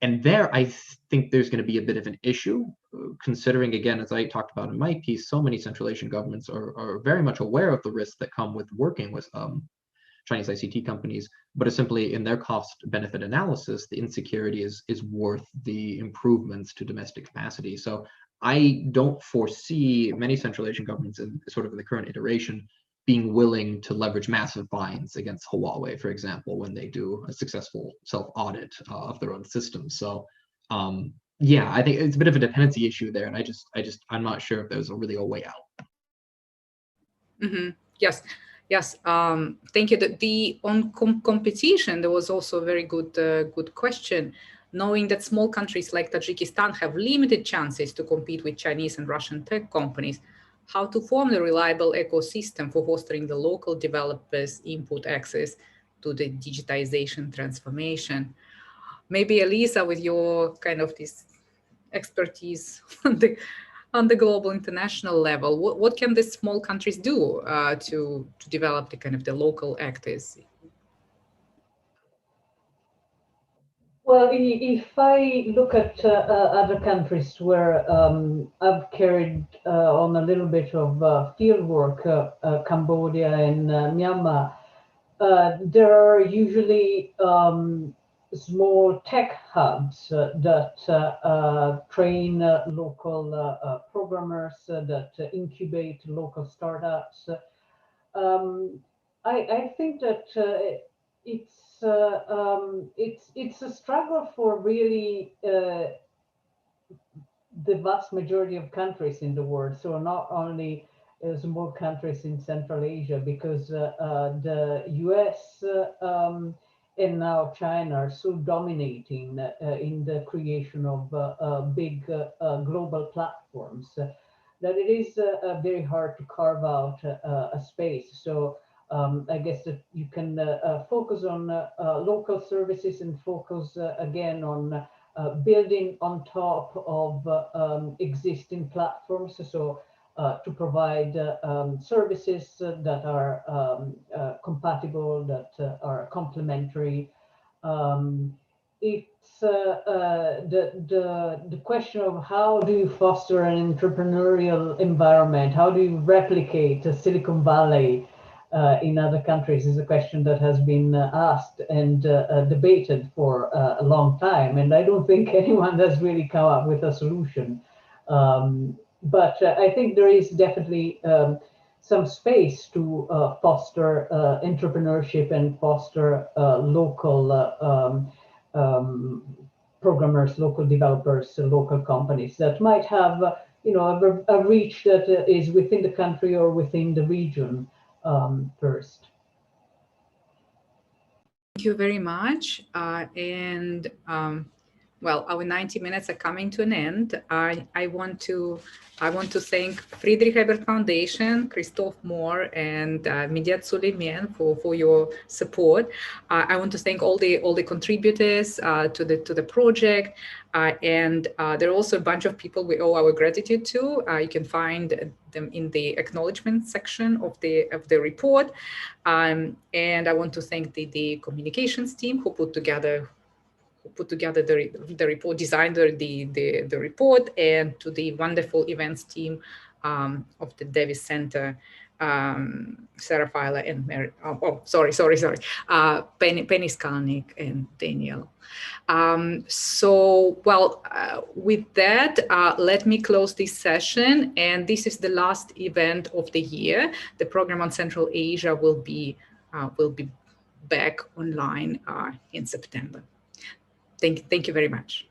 Speaker 5: And there, I think there's going to be a bit of an issue, considering, again, as I talked about in my piece, so many Central Asian governments are very much aware of the risks that come with working with Chinese ICT companies, but are simply in their cost-benefit analysis, the insecurity is worth the improvements to domestic capacity. So I don't foresee many Central Asian governments in sort of the current iteration being willing to leverage massive fines against Huawei, for example, when they do a successful self-audit of their own systems. So yeah, I think it's a bit of a dependency issue there, and I'm not sure if there's really a way out.
Speaker 1: Mm-hmm. Yes. Thank you. On competition, there was also a very good question. Knowing that small countries like Tajikistan have limited chances to compete with Chinese and Russian tech companies, how to form a reliable ecosystem for fostering the local developers' input access to the digitization transformation. Maybe Elisa, with your kind of this expertise on the global international level, what can these small countries do to develop the kind of the local actors?
Speaker 4: Well, if I look at other countries where I've carried on a little bit of field work, Cambodia and Myanmar, there are usually small tech hubs that train local programmers, that incubate local startups. I think that it's a struggle for really the vast majority of countries in the world. So not only small countries in Central Asia, because the US and now China are so dominating in the creation of big global platforms that it is very hard to carve out a space. So I guess that you can focus on local services and focus again on building on top of existing platforms. So to provide services that are compatible, that are complementary. It's the question of how do you foster an entrepreneurial environment? How do you replicate Silicon Valley in other countries is a question that has been asked and debated for a long time, and I don't think anyone has really come up with a solution. But I think there is definitely some space to foster entrepreneurship and foster local programmers, local developers, local companies that might have a reach that is within the country or within the region first.
Speaker 1: Thank you very much. Well, our 90 minutes are coming to an end. I want to thank Friedrich-Ebert Foundation, Christoph Mohr, and Midyat Suleiman for your support. I want to thank all the contributors to the project, and there are also a bunch of people we owe our gratitude to. You can find them in the acknowledgement section of the report. And I want to thank the communications team who put together the report, designed the report, and to the wonderful events team of the Davis Center, Sarah Filer and Mary, Penny Skalnick and Daniel. With that, let me close this session. And this is the last event of the year. The program on Central Asia will be back online in September. Thank you very much.